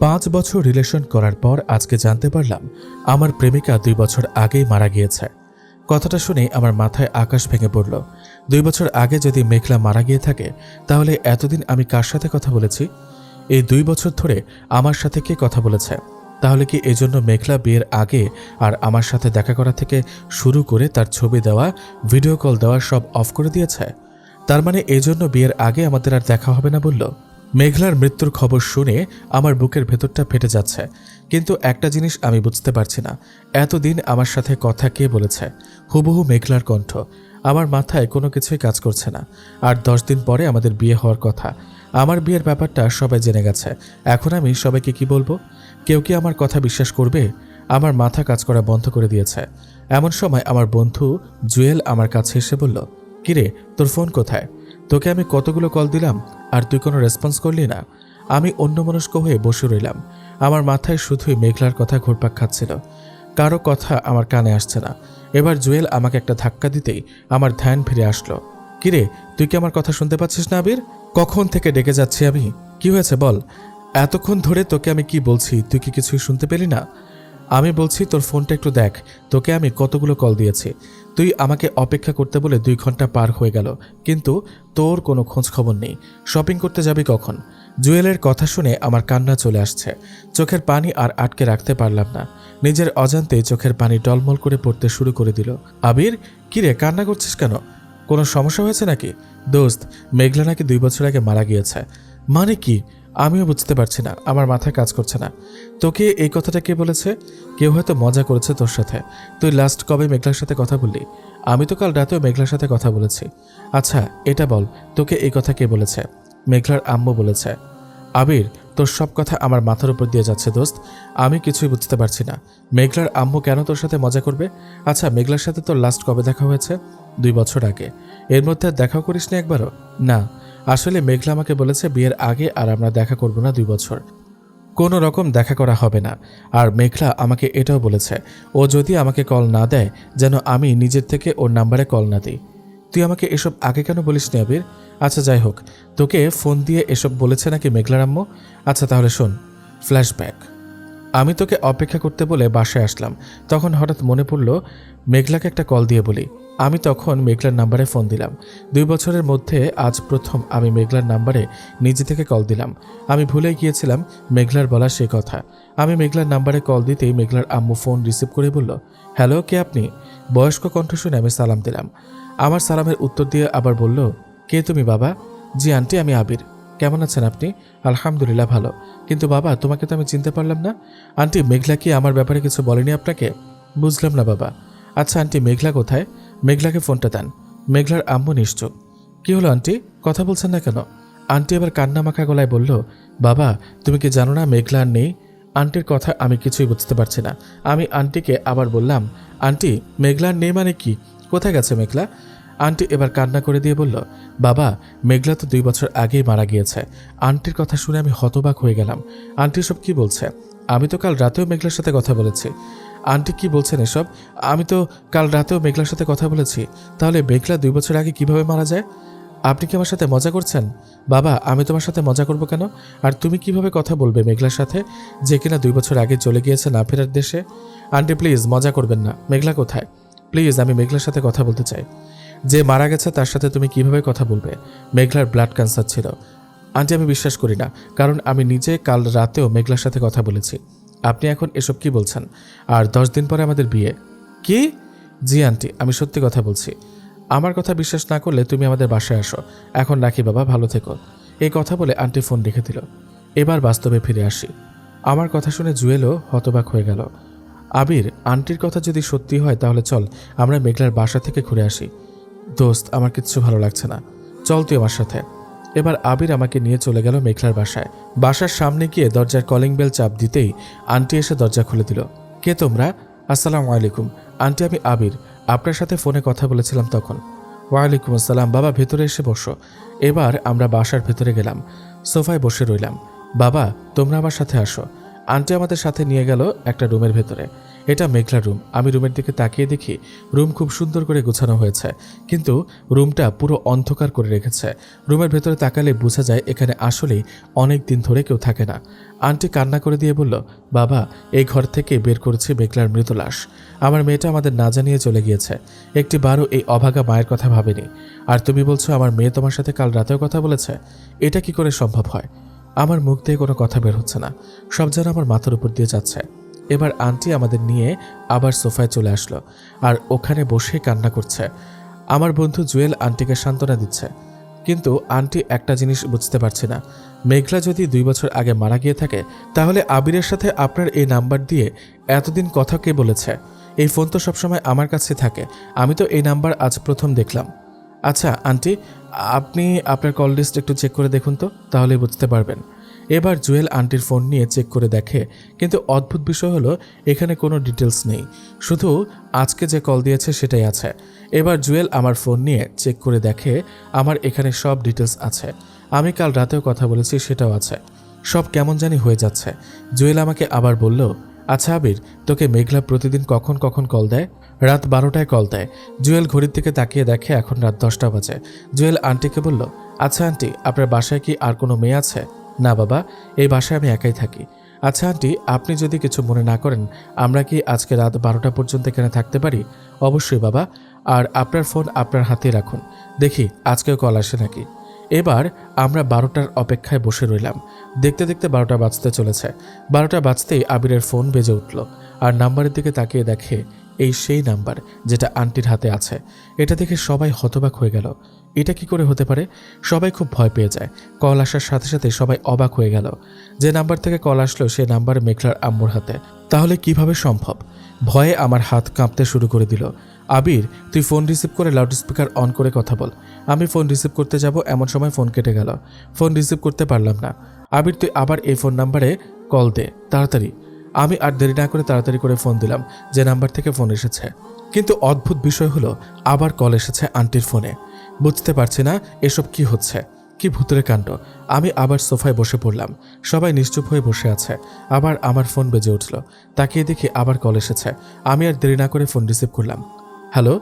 5 বছর রিলেশন করার পর আজকে জানতে পারলাম আমার প্রেমিকা 2 বছর আগেই মারা গিয়েছে। কথাটা শুনে আমার মাথায় আকাশ ভেঙে পড়ল। 2 বছর আগে যদি মেঘলা মারা গিয়ে থাকে, তাহলে এতদিন আমি কার সাথে কথা বলেছি? এই 2 বছর ধরে আমার সাথে কে কথা বলেছে? তাহলে কি এজন্য মেঘলা বিয়ের আগে আর আমার সাথে দেখা করা থেকে শুরু করে তার ছবি দেওয়া, ভিডিও কল দেওয়া সব অফ করে দিয়েছে? তার মানে এজন্য বিয়ের আগে আমাদের আর দেখা হবে না বলল? মেঘলার মৃত্যুর খবর শুনে আমার বুকের ভেতরটা ফেটে যাচ্ছে। কিন্তু একটা জিনিস আমি বুঝতে পারছি না, এতদিন আমার সাথে কথা কে বলেছে? হুবহু মেঘলার কণ্ঠ। আমার মাথায় কোনো কিছুই কাজ করছে না। আর 10 দিন পরে আমাদের বিয়ে হওয়ার কথা। আমার বিয়ের ব্যাপারটা সবাই জেনে গেছে। এখন আমি সবাইকে কি বলবো? কেউ কি আমার কথা বিশ্বাস করবে? আমার মাথা কাজ করা বন্ধ করে দিয়েছে। এমন সময় আমার বন্ধু জুয়েল আমার কাছে এসে বলল, কিরে, তোর ফোন কোথায়? তোকে আমি কতগুলো কল দিলাম আর তুই কোনো রেসপন্স করলি না। আমি অন্যমনস্ক হয়ে বসে রইলাম। আমার মাথায় শুধুই মেঘলার কথা ঘুরপাক খাচ্ছিল। কারো কথা আমার কানে আসছে না। এবার জুয়েল আমাকে একটা ধাক্কা দিতেই আমার ধ্যান ফিরে আসলো। কিরে, তুই কি আমার কথা শুনতে পাচ্ছিস না আবির? কখন থেকে ডেকে যাচ্ছি আমি? কি হয়েছে বল? এতক্ষণ ধরে তোকে আমি কি বলছি, তুই কি কিছুই শুনতে পেলি না? আমি বলছি তোর ফোনটা একটু দেখ। তোকে আমি কতগুলো কল দিয়েছি। তুই আমাকে অপেক্ষা করতে বলে 2 ঘন্টা পার হয়ে গেল, কিন্তু তোর কোনো খোঁজ খবর নেই। শপিং করতে যাবি কখন? জুয়েলের কথা শুনে আমার কান্না চলে আসছে। চোখের পানি আর আটকে রাখতে পারলাম না। নিজের অজান্তে চোখের পানি টলমল করে পড়তে শুরু করে দিল। আবির, কিরে, কান্না করছিস কেন? কোনো সমস্যা হয়েছে নাকি? দোস্ত, মেঘলা নাকি 2 বছর আগে মারা গিয়েছে। মানে কি? আমিও বুঝতে পারছি না, আমার মাথায় কাজ করছে না। তোকে এই কথাটা কে বলেছে? কেউ হয়তো মজা করেছে তোর সাথে। তুই লাস্ট কবে মেঘলার সাথে কথা বললি? আমি তো কাল রাতেও মেঘলার সাথে কথা বলেছি। আচ্ছা, এটা বল, তোকে এই কথা কে বলেছে? মেঘলার আম্মু বলেছে। আবির, তোর সব কথা আমার মাথার উপর দিয়ে যাচ্ছে দোস্ত। আমি কিছুই বুঝতে পারছি না। মেঘলার আম্মু কেন তোর সাথে মজা করবে? আচ্ছা, মেঘলার সাথে তোর লাস্ট কবে দেখা হয়েছে? 2 বছর আগে। এর মধ্যে আর দেখাও করিস না একবারও? না, আসলে মেঘলা আমাকে বলেছে বিয়ের আগে আর আমরা দেখা করব না 2 বছর। কোনো রকম দেখা করা হবে না। আর মেঘলা আমাকে এটাও বলেছে, ও যদি আমাকে কল না দেয় যেন আমি নিজের থেকে ওর নাম্বারে কল না দিই। তুই আমাকে এসব আগে কেন বলিস নি আবির? আচ্ছা যাই হোক, তোকে ফোন দিয়ে এসব বলেছে নাকি মেঘলার আম্মু? আচ্ছা তাহলে শোন, ফ্ল্যাশব্যাক। আমি তোকে অপেক্ষা করতে বলে বাসায় আসলাম। তখন হঠাৎ মনে পড়ল মেঘলাকে একটা কল দিয়ে বলি। আমি তখন মেঘলার নাম্বারে ফোন দিলাম। 2 বছরের মধ্যে আজ প্রথম আমি মেঘলার নাম্বারে নিজে থেকে কল দিলাম। আমি ভুলে গিয়েছিলাম মেঘলার বলা সে কথা। আমি মেঘলার নাম্বারে কল দিতেই মেঘলার আম্মু ফোন রিসিভ করে বলল, হ্যালো, কে আপনি? বয়স্ক কণ্ঠ শুনে আমি সালাম দিলাম। আমার সালামের উত্তর দিয়ে আবার বলল, কে তুমি বাবা? জি আন্টি, আমি আবির। কেমন আছেন আপনি? আলহামদুলিল্লাহ ভালো। কিন্তু বাবা, তোমাকে তো আমি চিনতে পারলাম না। আন্টি, মেঘলা কি আমার ব্যাপারে কিছু বলেনি আপনাকে? বুঝলাম না বাবা। আচ্ছা আন্টি, মেঘলা কোথায়? মেঘলাকে ফোনটা দেন। মেঘলার আম্মু নিশ্চুপ। কি হলো আন্টি, কথা বলছেন না কেন? আন্টি এবার কান্না মাখা গলায় বলল, বাবা তুমি কি জানো না মেঘলা আর নেই? আন্টির কথা আমি কিছুই বুঝতে পারছি না। আমি আন্টিকে আবার বললাম, আন্টি মেঘলা আর নেই মানে কি? কোথায় গেছে মেঘলা? আন্টি এবার কান্না করে দিয়ে বলল, বাবা মেঘলা তো 2 বছর আগেই মারা গিয়েছে। আন্টির কথা শুনে আমি হতবাক হয়ে গেলাম। আন্টি সব কি বলছে? আমি তো কাল রাতেও মেঘলার সাথে কথা বলেছি। আন্টি কি বলছেন এসব? আমি তো কাল রাতেও মেঘলার সাথে কথা বলেছি। তাহলে মেঘলা 2 বছর আগে কিভাবে মারা যায়? আপনি কি আমার সাথে মজা করছেন? বাবা, আমি তোমার সাথে মজা করব কেন? আর তুমি কিভাবে কথা বলবে মেঘলার সাথে, যে কিনা 2 বছর আগে চলে গিয়েছে না ফেরার দেশে? আন্টি প্লিজ মজা করবেন না। মেঘলা কোথায়? প্লিজ, আমি মেঘলার সাথে কথা বলতে চাই। যে মারা গেছে তার সাথে তুমি কিভাবে কথা বলবে? মেঘলার ব্লাড ক্যান্সার ছিল। আন্টি আমি বিশ্বাস করি না, কারণ আমি নিজে কাল রাতেও মেঘলার সাথে কথা বলেছি। আপনি এখন এসব কি বলছেন? আর 10 দিন পরে আমাদের বিয়ে। কি? জি আন্টি, আমি সত্যি কথা বলছি। আমার কথা বিশ্বাস না করলে তুমি আমাদের বাসায় আসো। এখন রাখি বাবা, ভালো থেকো। এই কথা বলে আন্টি ফোন রেখে দিল। এবার বাস্তবে ফিরে আসি। আমার কথা শুনে জুয়েলও হতবাক হয়ে গেল। আবির, আন্টির কথা যদি সত্যি হয় তাহলে চল আমরা মেঘলার বাসা থেকে ঘুরে আসি। দোস্ত, আমার কিচ্ছু ভালো লাগছে না, চল তুই আমার সাথে। এবার আবির আমাকে নিয়ে চলে গেল মেঘলার বাসায়। বাসার সামনে গিয়ে দরজার কলিং বেল চাপ দিতেই আন্টি এসে দরজা খুলে দিল। কে তোমরা? আসসালামু আলাইকুম আন্টি, আমি আবির, আপনার সাথে ফোনে কথা বলেছিলাম তখন। ওয়ালাইকুম আসসালাম। বাবা ভেতরে এসে বসো। এবার আমরা বাসার ভেতরে গেলাম। সোফায় বসে রইলাম। বাবা তোমরা আমার সাথে আসো। আন্টি আমাদের সাথে নিয়ে গেল একটা রুমের ভেতরে। এটা মেঘলা রুম। আমি রুমের দিকে তাকিয়ে দেখি রুম খুব সুন্দর করে গোছানো হয়েছে, কিন্তু রুমটা পুরো অন্ধকার করে রেখেছে। রুমের ভেতরে তাকালে বোঝা যায় এখানে আসলেই অনেক দিন ধরে কেউ থাকে না। আন্টি কান্না করে দিয়ে বলল, বাবা, এই ঘর থেকে বের করেছি মেঘলার মৃত লাশ। আমার মেয়েটা আমাদের না জানিয়ে চলে গিয়েছে। একটি বারও এই অভাগা মায়ের কথা ভাবেনি। আর তুমি বলছো আমার মেয়ে তোমার সাথে কাল রাতেও কথা বলেছে? এটা কি করে সম্ভব হয়? আমার মুখ দিয়ে কোনো কথা বের হচ্ছে না, সব যেন আমার মাথার উপর দিয়ে যাচ্ছে। এবার আন্টি আমাদের নিয়ে আবার সোফায় চলে আসলো আর ওখানে বসে কান্না করছে। আমার বন্ধু জুয়েল আন্টিকে সান্ত্বনা দিচ্ছে, কিন্তু আন্টি একটা জিনিস বুঝতে পারছে না। মেঘলা যদি 2 বছর আগে মারা গিয়ে থাকে, তাহলে আবিরের সাথে আপনার এই নাম্বার দিয়ে এতদিন কথা কে বলেছে? এই ফোন তো সবসময় আমার কাছে থাকে, আমি তো এই নাম্বার আজ প্রথম দেখলাম। আচ্ছা আন্টি, আপনি আপনার কল লিস্ট একটু চেক করে দেখুন তো, তাহলে বুঝতে পারবেন। এবার জুয়েল আন্টির ফোন নিয়ে চেক করে দেখে, কিন্তু অদ্ভুত বিষয় হলো এখানে কোনো ডিটেলস নেই, শুধু আজকে যে কল দিয়েছে সেটাই আছে। এবার জুয়েল আমার ফোন নিয়ে চেক করে দেখে আমার এখানে সব ডিটেলস আছে। আমি কাল রাতেও কথা বলেছি সেটাও আছে। সব কেমন জানি হয়ে যাচ্ছে। জুয়েল আমাকে আবার বলল, আচ্ছা আবির, তোকে মেঘলা প্রতিদিন কখন কখন কল দেয়? রাত 12টায় কল দেয়। জুয়েল ঘড়ির দিকে তাকিয়ে দেখে এখন রাত 10টা বাজে। জুয়েল আন্টিকে বলল, আচ্ছা আন্টি, আপনার বাসায় কি আর কোনো মেয়ে আছে? না বাবা, এই বাসায় আমি একাই থাকি। আচ্ছা আন্টি, আপনি যদি কিছু মনে না করেন, আমরা কি আজকে রাত 12টা পর্যন্ত এখানে থাকতে পারি? অবশ্যই বাবা। আর আপনার ফোন আপনার হাতে রাখুন, দেখি আজকেও কল আসে নাকি। এবার আমরা 12টার অপেক্ষায় বসে রইলাম। দেখতে দেখতে 12টা বাজতে চলেছে। 12টা বাজতেই আবিরের ফোন বেজে উঠল আর নাম্বারের দিকে তাকিয়ে দেখে এই সেই নাম্বার যেটা আন্টির হাতে আছে। এটা দেখে সবাই হতবাক হয়ে গেল। এটা কি করে হতে পারে? সবাই খুব ভয় পেয়ে যায়। কল আসার সাথে সাথে সবাই অবাক হয়ে গেল। যে নাম্বার থেকে কল আসলো সে নাম্বার মেঘলার আম্মুর হাতে। তাহলে কিভাবে সম্ভব? ভয়ে আমার হাত কাঁপতে শুরু করে দিল। আবির, তুই ফোন রিসিভ করে লাউডস্পিকার অন করে কথা বল। আমি ফোন রিসিভ করতে যাব, এমন সময় ফোন কেটে গেল। ফোন রিসিভ করতে পারলাম না। আবির, তুই আবার এই ফোন নাম্বারে কল দে তাড়াতাড়ি। আমি আর দেরি না করে তাড়াতাড়ি করে ফোন দিলাম যে নাম্বার থেকে ফোন এসেছে। কিন্তু অদ্ভুত বিষয় হলো আবার কল এসেছে আন্টির ফোনে। বুঝতে পারছি না এসব কি হচ্ছে, কি ভূতের কাণ্ড। আমি আবার সোফায় বসে পড়লাম। সবাই নিশ্চুপ হয়ে বসে আছে। আবার আমার ফোন বেজে উঠল। তাকিয়ে দেখি আবার কল এসেছে। আমি আর দেরি না করে ফোন রিসিভ করলাম। হ্যালো,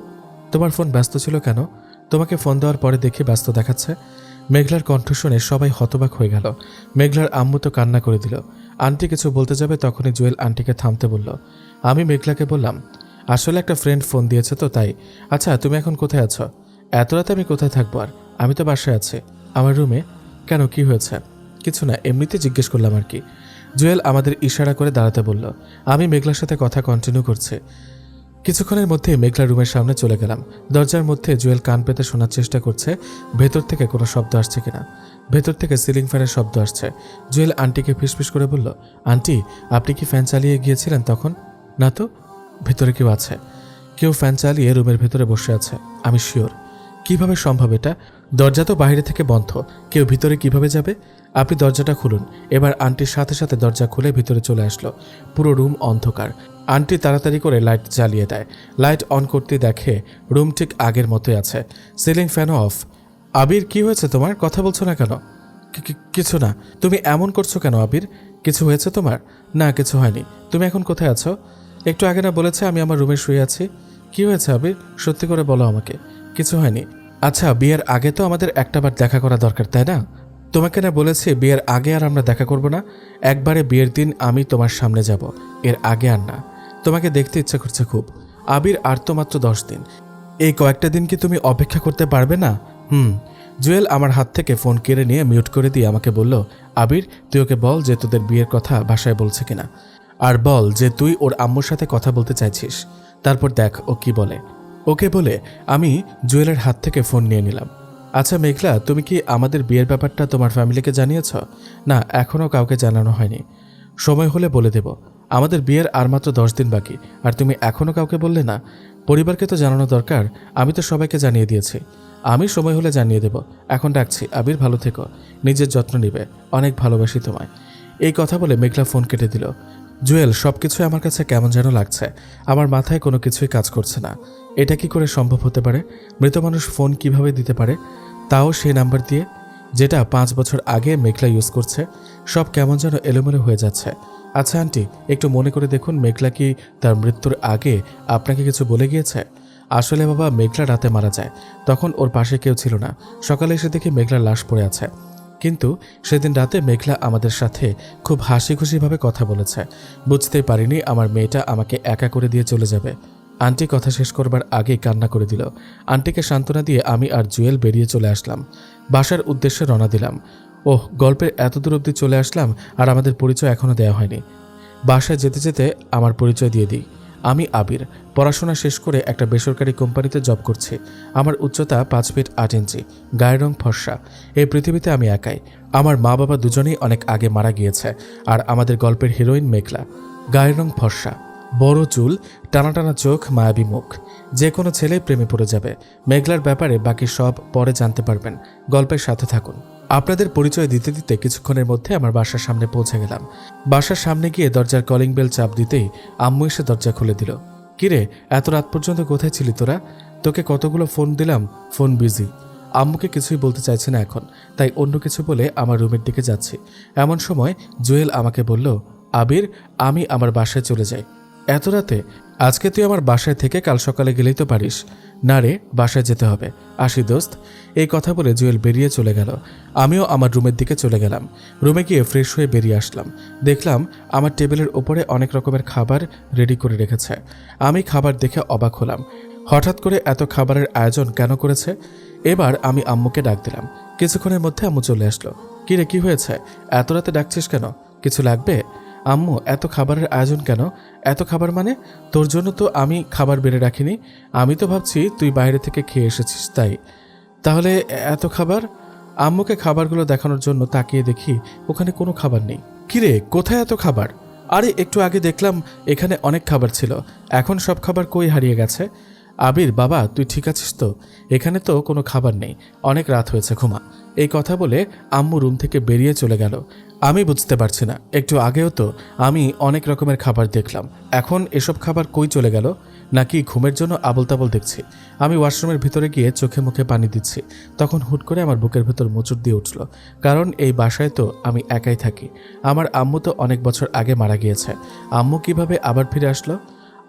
তোমার ফোন ব্যস্ত ছিল কেন? তোমাকে ফোন দেওয়ার পরে দেখি ব্যস্ত দেখাচ্ছে। মেঘলার কণ্ঠ শুনে সবাই হতবাক হয়ে গেল। মেঘলার আম্মু তো কান্না করে দিল। আন্টি কিছু বলতে যাবে তখনই জুয়েল আন্টিকে থামতে বলল। আমি মেঘলাকে বললাম, আসলে একটা ফ্রেন্ড ফোন দিয়েছে তো তাই। আচ্ছা তুমি এখন কোথায় আছো? এত রাতে আমি কোথায় থাকবো আর, আমি তো বাসায় আছি, আমার রুমে। কেন, কি হয়েছে? কিছু না, এমনিতে জিজ্ঞেস করলাম আর কি। জুয়েল আমাদের ইশারা করে দাঁড়াতে বলল। আমি মেঘলার সাথে কথা কন্টিনিউ করছি। কিছুক্ষণের মধ্যে মেঘলা রুমের সামনে চলে গেলাম। দরজার মধ্যে জুয়েল কান পেতে শোনার চেষ্টা করছে ভেতর থেকে কোনো শব্দ আসছে কিনা। ভেতর থেকে সিলিং ফ্যানের শব্দ আসছে। জুয়েল আন্টিকে ফিসফিস করে বলল, আন্টি, আপনি কি ফ্যান চালিয়ে গিয়েছিলেন তখন? না তো। ভেতরে কেউ আছে, কেউ ফ্যান চালিয়ে রুমের ভেতরে বসে আছে, আমি শিওর। কিভাবে সম্ভব এটা? দরজা তো বাইরে থেকে বন্ধ, কেউ ভিতরে কিভাবে যাবে? আপনি দরজাটা খুলুন। এবার আন্টির সাথে সাথে দরজা খুলে ভিতরে চলে আসলো। পুরো রুম অন্ধকার। আন্টি তাড়াতাড়ি করে লাইট জ্বালিয়ে দেয়। লাইট অন করতে দেখে রুম ঠিক আগের মতোই আছে, সিলিং ফ্যানও অফ। আবির, কি হয়েছে তোমার? কথা বলছো না কেন? কিছু না। তুমি এমন করছো কেন আবির? কিছু হয়েছে তোমার? না, কিছু হয়নি। তুমি এখন কোথায় আছো? একটু আগে না বলেছে আমি আমার রুমে শুয়ে আছি। কি হয়েছে আবির, সত্যি করে বলো আমাকে। কিছু হয়নি। আচ্ছা, বিয়ের আগে তো আমাদের একটাবার দেখা করা দরকার, তাই না? তোমাকে না বলেছি বিয়ের আগে আর আমরা দেখা করব না? একবারে বিয়ের দিন আমি তোমার সামনে যাব, এর আগে আর না। তোমাকে দেখতে ইচ্ছা করছে খুব। আবির, আর তো মাত্র 10 দিন। এই কয়েকটা দিন কি তুমি অপেক্ষা করতে পারবে না? জুয়েল আমার হাত থেকে ফোন কেড়ে নিয়ে মিউট করে দিয়ে আমাকে বলল, আবির, তুই ওকে বল যে তোদের বিয়ের কথা বাসায় বলছে কিনা, আর বল যে তুই ওর আম্মুর সাথে কথা বলতে চাইছিস। তারপর দেখ ও কি বলে। ওকে বলে আমি জুয়েলের হাত থেকে ফোন নিয়ে নিলাম। আচ্ছা মেঘলা, তুমি কি আমাদের বিয়ের ব্যাপারটা তোমার ফ্যামিলিকে জানিয়েছ? না, এখনও কাউকে জানানো হয়নি। সময় হলে বলে দেব। আমাদের বিয়ের আর মাত্র 10 দিন বাকি, আর তুমি এখনও কাউকে বললে না? পরিবারকে তো জানানো দরকার। আমি তো সবাইকে জানিয়ে দিয়েছি। আমি সময় হলে জানিয়ে দেব। এখন রাখছি। আবির, ভালো থেকো, নিজের যত্ন নিবে। অনেক ভালোবাসি তোমায়। এই কথা বলে মেঘলা ফোন কেটে দিল। জুয়েল, সবকিছু আমার কাছে কেমন যেন লাগছে। আমার মাথায় কোনো কিছুই কাজ করছে না। এটা কি করে সম্ভব হতে পারে? মৃত মানুষ ফোন কিভাবে দিতে পারে, তাও সেই নাম্বার দিয়ে? যেটা 5 বছর আগে মেঘলা ইউজ করছে। সব কেমন যেন এলোমেলো হয়ে যাচ্ছে। আচ্ছা আন্টি, একটু মনে করে দেখুন, মেঘলা কি তার মৃত্যুর আগে আপনাকে কিছু বলে গিয়েছে? আসলে বাবা, মেঘলা রাতে মারা যায়, তখন ওর পাশে কেউ ছিল না। সকালে এসে দেখি মেঘলার লাশ পড়ে আছে। কিন্তু সেদিন রাতে মেঘলা আমাদের সাথে খুব হাসি খুশিভাবে কথা বলেছে। বুঝতেই পারিনি আমার মেয়েটা আমাকে একা করে দিয়ে চলে যাবে। আন্টি কথা শেষ করবার আগেই কান্না করে দিল। আন্টিকে সান্ত্বনা দিয়ে আমি আর জুয়েল বেরিয়ে চলে আসলাম। বাসার উদ্দেশ্যে রওনা দিলাম। ওহ, গল্পের এত দূর অবধি চলে আসলাম আর আমাদের পরিচয় এখনও দেওয়া হয়নি। বাসায় যেতে যেতে আমার পরিচয় দিয়ে দিই। আমি আবির, পড়াশোনা শেষ করে একটা বেসরকারি কোম্পানিতে জব করছি। আমার উচ্চতা 5 ফিট 8 ইঞ্চি, গায়ের রং ফর্সা। এই পৃথিবীতে আমি একাই। আমার মা বাবা দুজনেই অনেক আগে মারা গিয়েছে। আর আমাদের গল্পের হিরোইন মেঘলা, গায়ের রং ফর্সা, বড় চুল, টানা টানা চোখ, মায়াবী মুখ। যে কোনো ছেলেই প্রেমে পড়ে যাবে। মেঘলার ব্যাপারে বাকি সব পরে জানতে পারবেন। গল্পের সাথে থাকুন। আপনাদের পরিচয় দিতে দিতে কিছুক্ষণের মধ্যে আমার বাসার সামনে পৌঁছে গেলাম। বাসার সামনে গিয়ে দরজার কলিং বেল চাপ দিতেই আম্মু এসে দরজা খুলে দিল। কিরে, এত রাত পর্যন্ত কোথায় ছিলি তোরা? তোকে কতগুলো ফোন দিলাম, ফোন বিজি। আম্মুকে কিছুই বলতে চাইছি না এখন, তাই অন্য কিছু বলে আমার রুমের দিকে যাচ্ছি। এমন সময় জুয়েল আমাকে বলল, আবির, আমি আমার বাসায় চলে যাই। এত রাতে? আজকে তুই আমার বাসায় থেকে কাল সকালে গেলেই তো পারিস। না রে, বাসায় যেতে হবে। আসি দোস্ত। এই কথা বলে জুয়েল বেরিয়ে চলে গেল। আমিও আমার রুমের দিকে চলে গেলাম। রুমে গিয়ে ফ্রেশ হয়ে বেরিয়ে আসলাম। দেখলাম আমার টেবিলের ওপরে অনেক রকমের খাবার রেডি করে রেখেছে। আমি খাবার দেখে অবাক হলাম। হঠাৎ করে এত খাবারের আয়োজন কেন করেছে? এবার আমি আম্মুকে ডাক দিলাম। কিছুক্ষণের মধ্যে আম্মু চলে আসলো। কিরে, কি হয়েছে? এত রাতে ডাকছিস কেন? কিছু লাগবে? আম্মু, এত খাবারের আয়োজন কেন? এত খাবার মানে? তোর জন্য তো আমি খাবার বেড়ে রাখিনি। আমি তো ভাবছি তুই বাইরে থেকে খেয়ে এসেছিস, তাই। তাহলে এত খাবার? আম্মুকে খাবারগুলো দেখানোর জন্য তাকিয়ে দেখি ওখানে কোনো খাবার নেই। কিরে, কোথায় এত খাবার? আরে একটু আগে দেখলাম এখানে অনেক খাবার ছিল, এখন সব খাবার কই হারিয়ে গেছে? আবির বাবা, তুই ঠিক আছিস তো? এখানে তো কোনো খাবার নেই, অনেক রাত হয়েছে, ঘুমা। এই কথা বলে আম্মু রুম থেকে বেরিয়ে চলে গেল। আমি বুঝতে পারছি না, একটু আগেও তো আমি অনেক রকমের খাবার দেখলাম, এখন এসব খাবার কই চলে গেল? নাকি ঘুমের জন্য আবল তাবল দেখছি? আমি ওয়াশরুমের ভিতরে গিয়ে চোখে মুখে পানি দিচ্ছি, তখন হুট করে আমার বুকের ভেতর মোচড় দিয়ে উঠল। কারণ এই বাসায় তো আমি একাই থাকি। আমার আম্মু তো অনেক বছর আগে মারা গিয়েছে। আম্মু কিভাবে আবার ফিরে আসলো?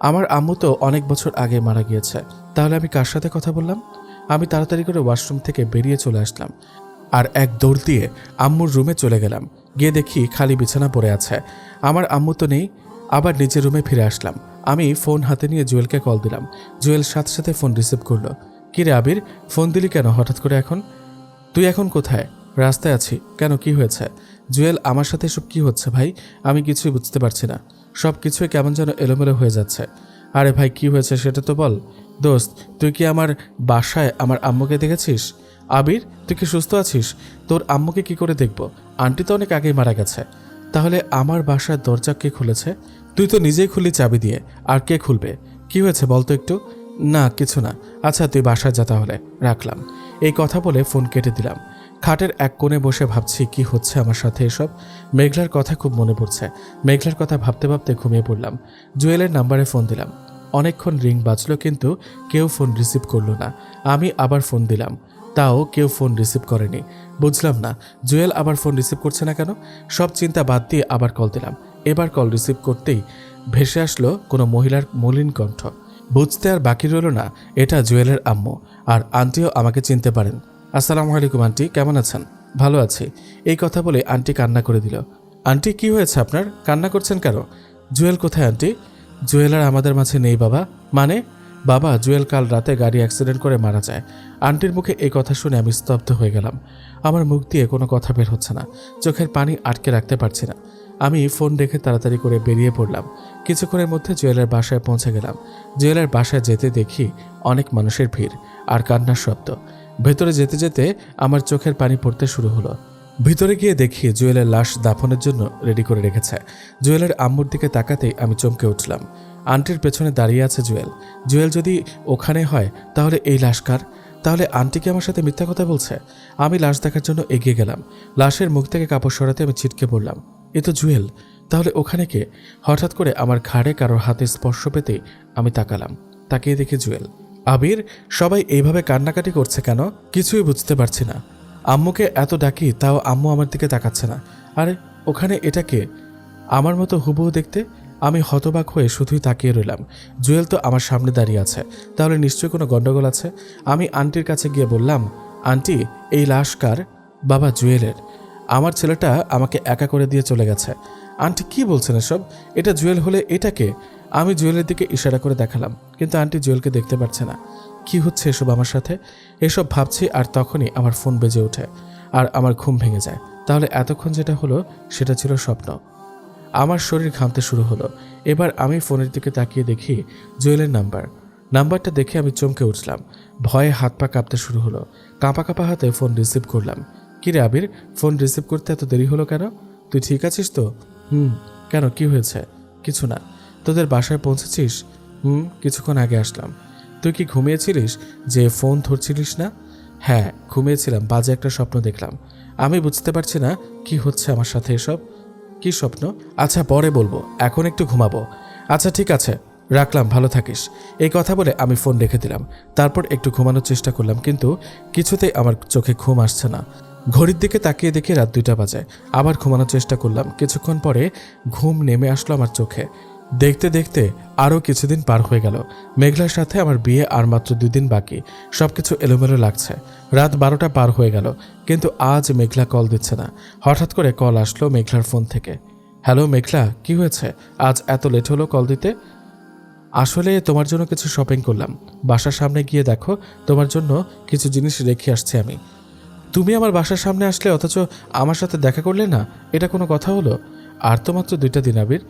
আমার আম্মু তো অনেক বছর আগে মারা গিয়েছে। তাহলে আমি কার সাথে কথা বললাম? আমি তাড়াতাড়ি করে ওয়াশরুম থেকে বেরিয়ে চলে আসলাম আর এক দৌড় দিয়ে আম্মুর রুমে চলে গেলাম। গিয়ে দেখি খালি বিছানা পড়ে আছে। আমার আম্মু তো নেই। আবার নিজের রুমে ফিরে আসলাম। আমি ফোন হাতে নিয়ে জুয়েলকে কল দিলাম। জুয়েল সাথে সাথে ফোন রিসিভ করলো। কি রে আবির, ফোন দিলি কেন হঠাৎ করে এখন? তুই এখন কোথায়? রাস্তায় আছি। কেন, কি হয়েছে? জুয়েল, আমার সাথে এসব কি হচ্ছে ভাই? আমি কিছুই বুঝতে পারছি না। সব কিছুই কেমন যেন এলোমেলো হয়ে যাচ্ছে। আরে ভাই, কি হয়েছে সেটা তো বল। দোস্ত, তুই কি আমার বাসায় আমার আম্মুকে দেখেছিস? আবির, তুই কি সুস্থ আছিস? তোর আম্মুকে কি করে দেখব? আন্টি তো অনেক আগেই মারা গেছে। তাহলে আমার বাসার দরজা কে খুলেছে? তুই তো নিজেই খুললি চাবি দিয়ে, আর কে খুলবে? কি হয়েছে বলতো একটু। না, কিছু না। আচ্ছা, তুই বাসায় যা তাহলে, রাখলাম। এই কথা বলে ফোন কেটে দিলাম। খাটের এক কোণে বসে ভাবছি কি হচ্ছে আমার সাথে এসব। মেঘলার কথা খুব মনে পড়ছে। মেঘলার কথা ভাবতে ভাবতে ঘুমিয়ে পড়লাম। জুয়েলের নাম্বারে ফোন দিলাম। অনেকক্ষণ রিং বাজলো, কিন্তু কেউ ফোন রিসিভ করলো না। আমি আবার ফোন দিলাম, তাও কেউ ফোন রিসিভ করেনি। বুঝলাম না জুয়েল আবার ফোন রিসিভ করছে না কেন। সব চিন্তা বাদ দিয়ে আবার কল দিলাম। এবার কল রিসিভ করতেই ভেসে আসলো কোনো মহিলার মলিন কণ্ঠ। বুঝতে আর বাকি রইল না এটা জুয়েলের আম্মু। আর আন্টিও আমাকে চিনতে পারেন। আসসালামু আলাইকুম আন্টি, কেমন আছেন? ভালো আছি। এই কথা বলে আন্টি কান্না করে দিল। আন্টি, কি হয়েছে আপনার? কান্না করছেন কেন? জুয়েল কোথায় আন্টি? জুয়েল আর আমাদের মাঝে নেই বাবা। মানে? বাবা, জুয়েল কাল রাতে গাড়ি অ্যাক্সিডেন্ট করে মারা যায়। আন্টির মুখে এই কথা শুনে আমি স্তব্ধ হয়ে গেলাম। আমার মুখ দিয়ে কোনো কথা বের হচ্ছে না, চোখের পানি আটকে রাখতে পারছি না। আমি ফোন রেখে তাড়াতাড়ি করে বেরিয়ে পড়লাম। কিছুক্ষণের মধ্যে জুয়েলের বাসায় পৌঁছে গেলাম। জুয়েলের বাসায় যেতে দেখি অনেক মানুষের ভিড় আর কান্নার শব্দ। ভেতরে যেতে যেতে আমার চোখের পানি পড়তে শুরু হলো। ভিতরে গিয়ে দেখি জুয়েলের লাশ দাফনের জন্য রেডি করে রেখেছে। জুয়েলের আম্মুর দিকে তাকাতেই আমি চমকে উঠলাম। আন্টির পেছনে দাঁড়িয়ে আছে জুয়েল। জুয়েল যদি ওখানে হয় তাহলে এই লাশ কার? তাহলে আন্টিকে আমার সাথে মিথ্যা কথা বলছে। আমি লাশ দেখার জন্য এগিয়ে গেলাম। লাশের মুখ থেকে কাপড় সরাতে আমি ছিটকে পড়লাম। এ তো জুয়েল। তাহলে ওখানে কে? হঠাৎ করে আমার ঘাড়ে কারোর হাতে স্পর্শ পেতেই আমি তাকালাম। তাকিয়ে দেখি জুয়েল। আবির, সবাই এইভাবে কান্নাকাটি করছে কেন? কিছুই বুঝতে পারছি না। আম্মুকে এত ডাকি তাও আম্মু আমার দিকে তাকাচ্ছে না। আরে ওখানে এটা কে? আমার মতো হুবহু দেখতে। আমি হতবাক হয়ে শুধুই তাকিয়ে রইলাম। জুয়েল তো আমার সামনে দাঁড়িয়ে আছে, তাহলে নিশ্চয়ই কোনো গন্ডগোল আছে। আমি আন্টির কাছে গিয়ে বললাম, আন্টি এই লাশ কার? বাবা জুয়েলের। আমার ছেলেটা আমাকে একা করে দিয়ে চলে গেছে। আন্টি কি বলছেন এসব? এটা জুয়েল হলে এটাকে? আমি জুয়েলের দিকে ইশারা করে দেখালাম, কিন্তু আন্টি জুয়েলকে দেখতে পাচ্ছে না। কি হচ্ছে এসব আমার সাথে? এসব ভাবছি আর তখনই আমার ফোন বেজে ওঠে আর আমার ঘুম ভেঙে যায়। তাহলে এতক্ষণ যেটা হলো সেটা ছিল স্বপ্ন। আমার শরীর ঘামতে শুরু হলো। এবার আমি ফোনের দিকে তাকিয়ে দেখি জুয়েলের নাম্বারটা দেখে আমি চমকে উঠলাম। ভয়ে হাত পা কাঁপতে শুরু হলো। কাঁপা কাঁপা হাতে ফোন রিসিভ করলাম। কিরে আবির, ফোন রিসিভ করতে এত দেরি হলো কেন? তুই ঠিক আছিস তো? কেন, কি হয়েছে? কিছু না। তোদের বাসায় পৌঁছেছিস? কিছুক্ষণ আগে আসলাম। তুই কি ঘুমিয়েছিলিস যে ফোন ধরছিলিস না? হ্যাঁ ঘুমিয়েছিলাম, বাজে একটা স্বপ্ন দেখলাম। আমি বুঝতে পারছি না কি হচ্ছে আমার সাথে এসব। কি স্বপ্ন? আচ্ছা পরে বলবো, এখন একটু ঘুমাবো। আচ্ছা ঠিক আছে, রাখলাম, ভালো থাকিস। এই কথা বলে আমি ফোন রেখে দিলাম। তারপর একটু ঘুমানোর চেষ্টা করলাম, কিন্তু কিছুতেই আমার চোখে ঘুম আসছে না। ঘড়ির দিকে তাকিয়ে দেখি রাত 2টা বাজে। আবার ঘুমানোর চেষ্টা করলাম। কিছুক্ষণ পরে ঘুম নেমে আসলো আমার চোখে। দেখতে দেখতে আরও কিছুদিন পার হয়ে গেল। মেঘলার সাথে আমার বিয়ে আর মাত্র 2 দিন বাকি। সবকিছু এলোমেলো লাগছে। রাত 12টা পার হয়ে গেল, কিন্তু আজ মেঘলা কল দিচ্ছে না। হঠাৎ করে কল আসলো মেঘলার ফোন থেকে। হ্যালো মেঘলা, কি হয়েছে? আজ এত লেট হলো কল দিতে? আসলে তোমার জন্য কিছু শপিং করলাম। বাসার সামনে গিয়ে দেখো, তোমার জন্য কিছু জিনিস রেখে আসছি আমি। তুমি আমার বাসার সামনে আসলে অথচ আমার সাথে দেখা করলে না, এটা কোনো কথা হলো? আর তো মাত্র 2টা দিন আবির,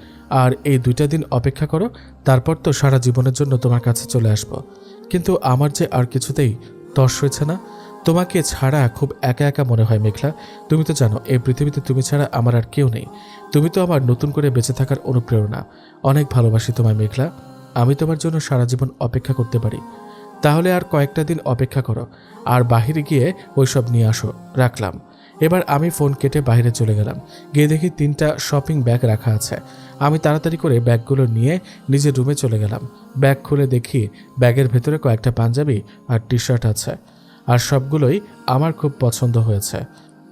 আর এই 2টা দিন অপেক্ষা করো, তারপর তো সারা জীবনের জন্য তোমার কাছে চলে আসব। কিন্তু আমার যে আর কিছুতেই তর্স হয়েছে না। তোমাকে ছাড়া খুব একা একা মনে হয় মেঘলা। তুমি তো জানো এই পৃথিবীতে তুমি ছাড়া আমার আর কেউ নেই। তুমি তো আমার নতুন করে বেঁচে থাকার অনুপ্রেরণা। অনেক ভালোবাসি তোমায় মেঘলা। আমি তোমার জন্য সারা জীবন অপেক্ষা করতে পারি। তাহলে আর কয়েকটা দিন অপেক্ষা করো, আর বাহিরে গিয়ে ওইসব নিয়ে আসো। রাখলাম। এবার আমি ফোন কেটে বাইরে চলে গেলাম। গিয়ে দেখি 3টা শপিং ব্যাগ রাখা আছে। আমি তাড়াতাড়ি করে ব্যাগগুলো নিয়ে নিজের রুমে চলে গেলাম। ব্যাগ খুলে দেখি ব্যাগের ভেতরে কয়েকটা পাঞ্জাবি আর টি শার্ট আছে, আর সবগুলোই আমার খুব পছন্দ হয়েছে।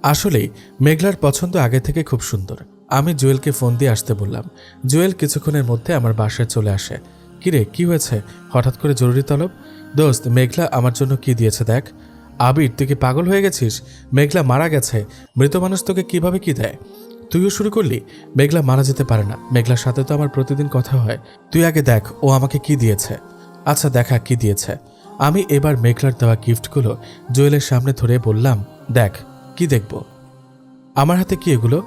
আসলেই মেঘলার পছন্দ আগে থেকে খুব সুন্দর। আমি জুয়েলকে ফোন দিয়ে আসতে বললাম। জুয়েল কিছুক্ষণের মধ্যে আমার বাসায় চলে আসে। কিরে, কি হয়েছে? হঠাৎ করে জরুরি তলব? দোস্ত, মেঘলা আমার জন্য কি দিয়েছে দেখ। আবির, তুই কি পাগল হয়ে গেছিস? মেঘলা মারা গেছে। মৃত মানুষ তোকে কিভাবে কি দেয়? তুইও শুরু করলি? মেঘলা মারা যেতে পারে না। মেঘলার সাথে তো আমার প্রতিদিন কথা হয়। তুই আগে দেখ ও আমাকে কি দিয়েছে। আচ্ছা দেখা কি দিয়েছে। আমি এবার মেঘলার দেওয়া গিফটগুলো জুয়েলের সামনে ধরে বললাম, দেখ। কি দেখব? আমার হাতে কি এগুলো?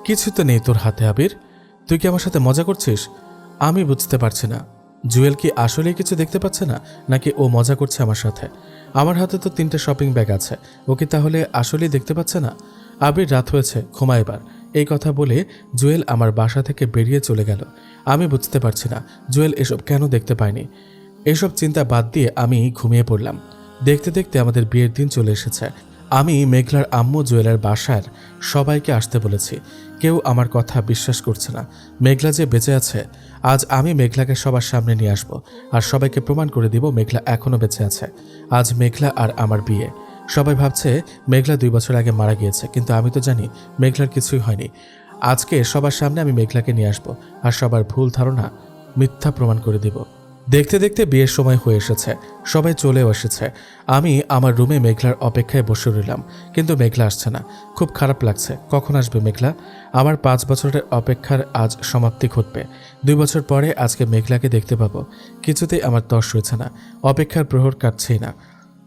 কিছু তো নেই তোর হাতে আবির। তুই কি আমার সাথে মজা করছিস? আমি বুঝতে পারছি না, জুয়েল কি আসলেই কিছু দেখতে পাচ্ছে না, নাকি ও মজা করছে আমার সাথে? আমার হাতে তো 3টে শপিং ব্যাগ আছে, ও কি তাহলে আসলেই দেখতে পাচ্ছে না? আবির, রাত হয়েছে, ঘুমা এবার। এই কথা বলে জুয়েল আমার বাসা থেকে বেরিয়ে চলে গেল। আমি বুঝতে পারছি না জুয়েল এসব কেন দেখতে পায়নি। এসব চিন্তা বাদ দিয়ে আমি ঘুমিয়ে পড়লাম। দেখতে দেখতে আমাদের বিয়ের দিন চলে এসেছে। আমি মেঘলার আম্মু জুয়েলের বাসার সবাইকে আসতে বলেছি। কেউ আমার কথা বিশ্বাস করছে না। মেঘলা যে বেঁচে আছে, আজ আমি মেঘলাকে সবার সামনে নিয়ে আসব, আর সবাইকে প্রমাণ করে দিব মেঘলা এখনও বেঁচে আছে। আজ মেঘলা আর আমার বিয়ে। সবাই ভাবছে মেঘলা 2 বছর আগে মারা গিয়েছে, কিন্তু আমি তো জানি মেঘলার কিছুই হয়নি। আজকে সবার সামনে আমি মেঘলাকে নিয়ে আসব, আর সবার ভুল ধারণা মিথ্যা প্রমাণ করে দিব। দেখতে দেখতে বিয়ের সময় হয়ে এসেছে, সবাই চলেও এসেছে। আমি আমার রুমে মেঘলার অপেক্ষায় বসে রইলাম, কিন্তু মেঘলা আসছে না। খুব খারাপ লাগছে। কখন আসবে মেঘলা? আমার 5 বছরের অপেক্ষার আজ সমাপ্তি ঘটবে। 2 বছর পরে আজকে মেঘলাকে দেখতে পাবো। কিছুতেই আমার তর্স হয়েছে না। অপেক্ষার প্রহর কাটছেই না।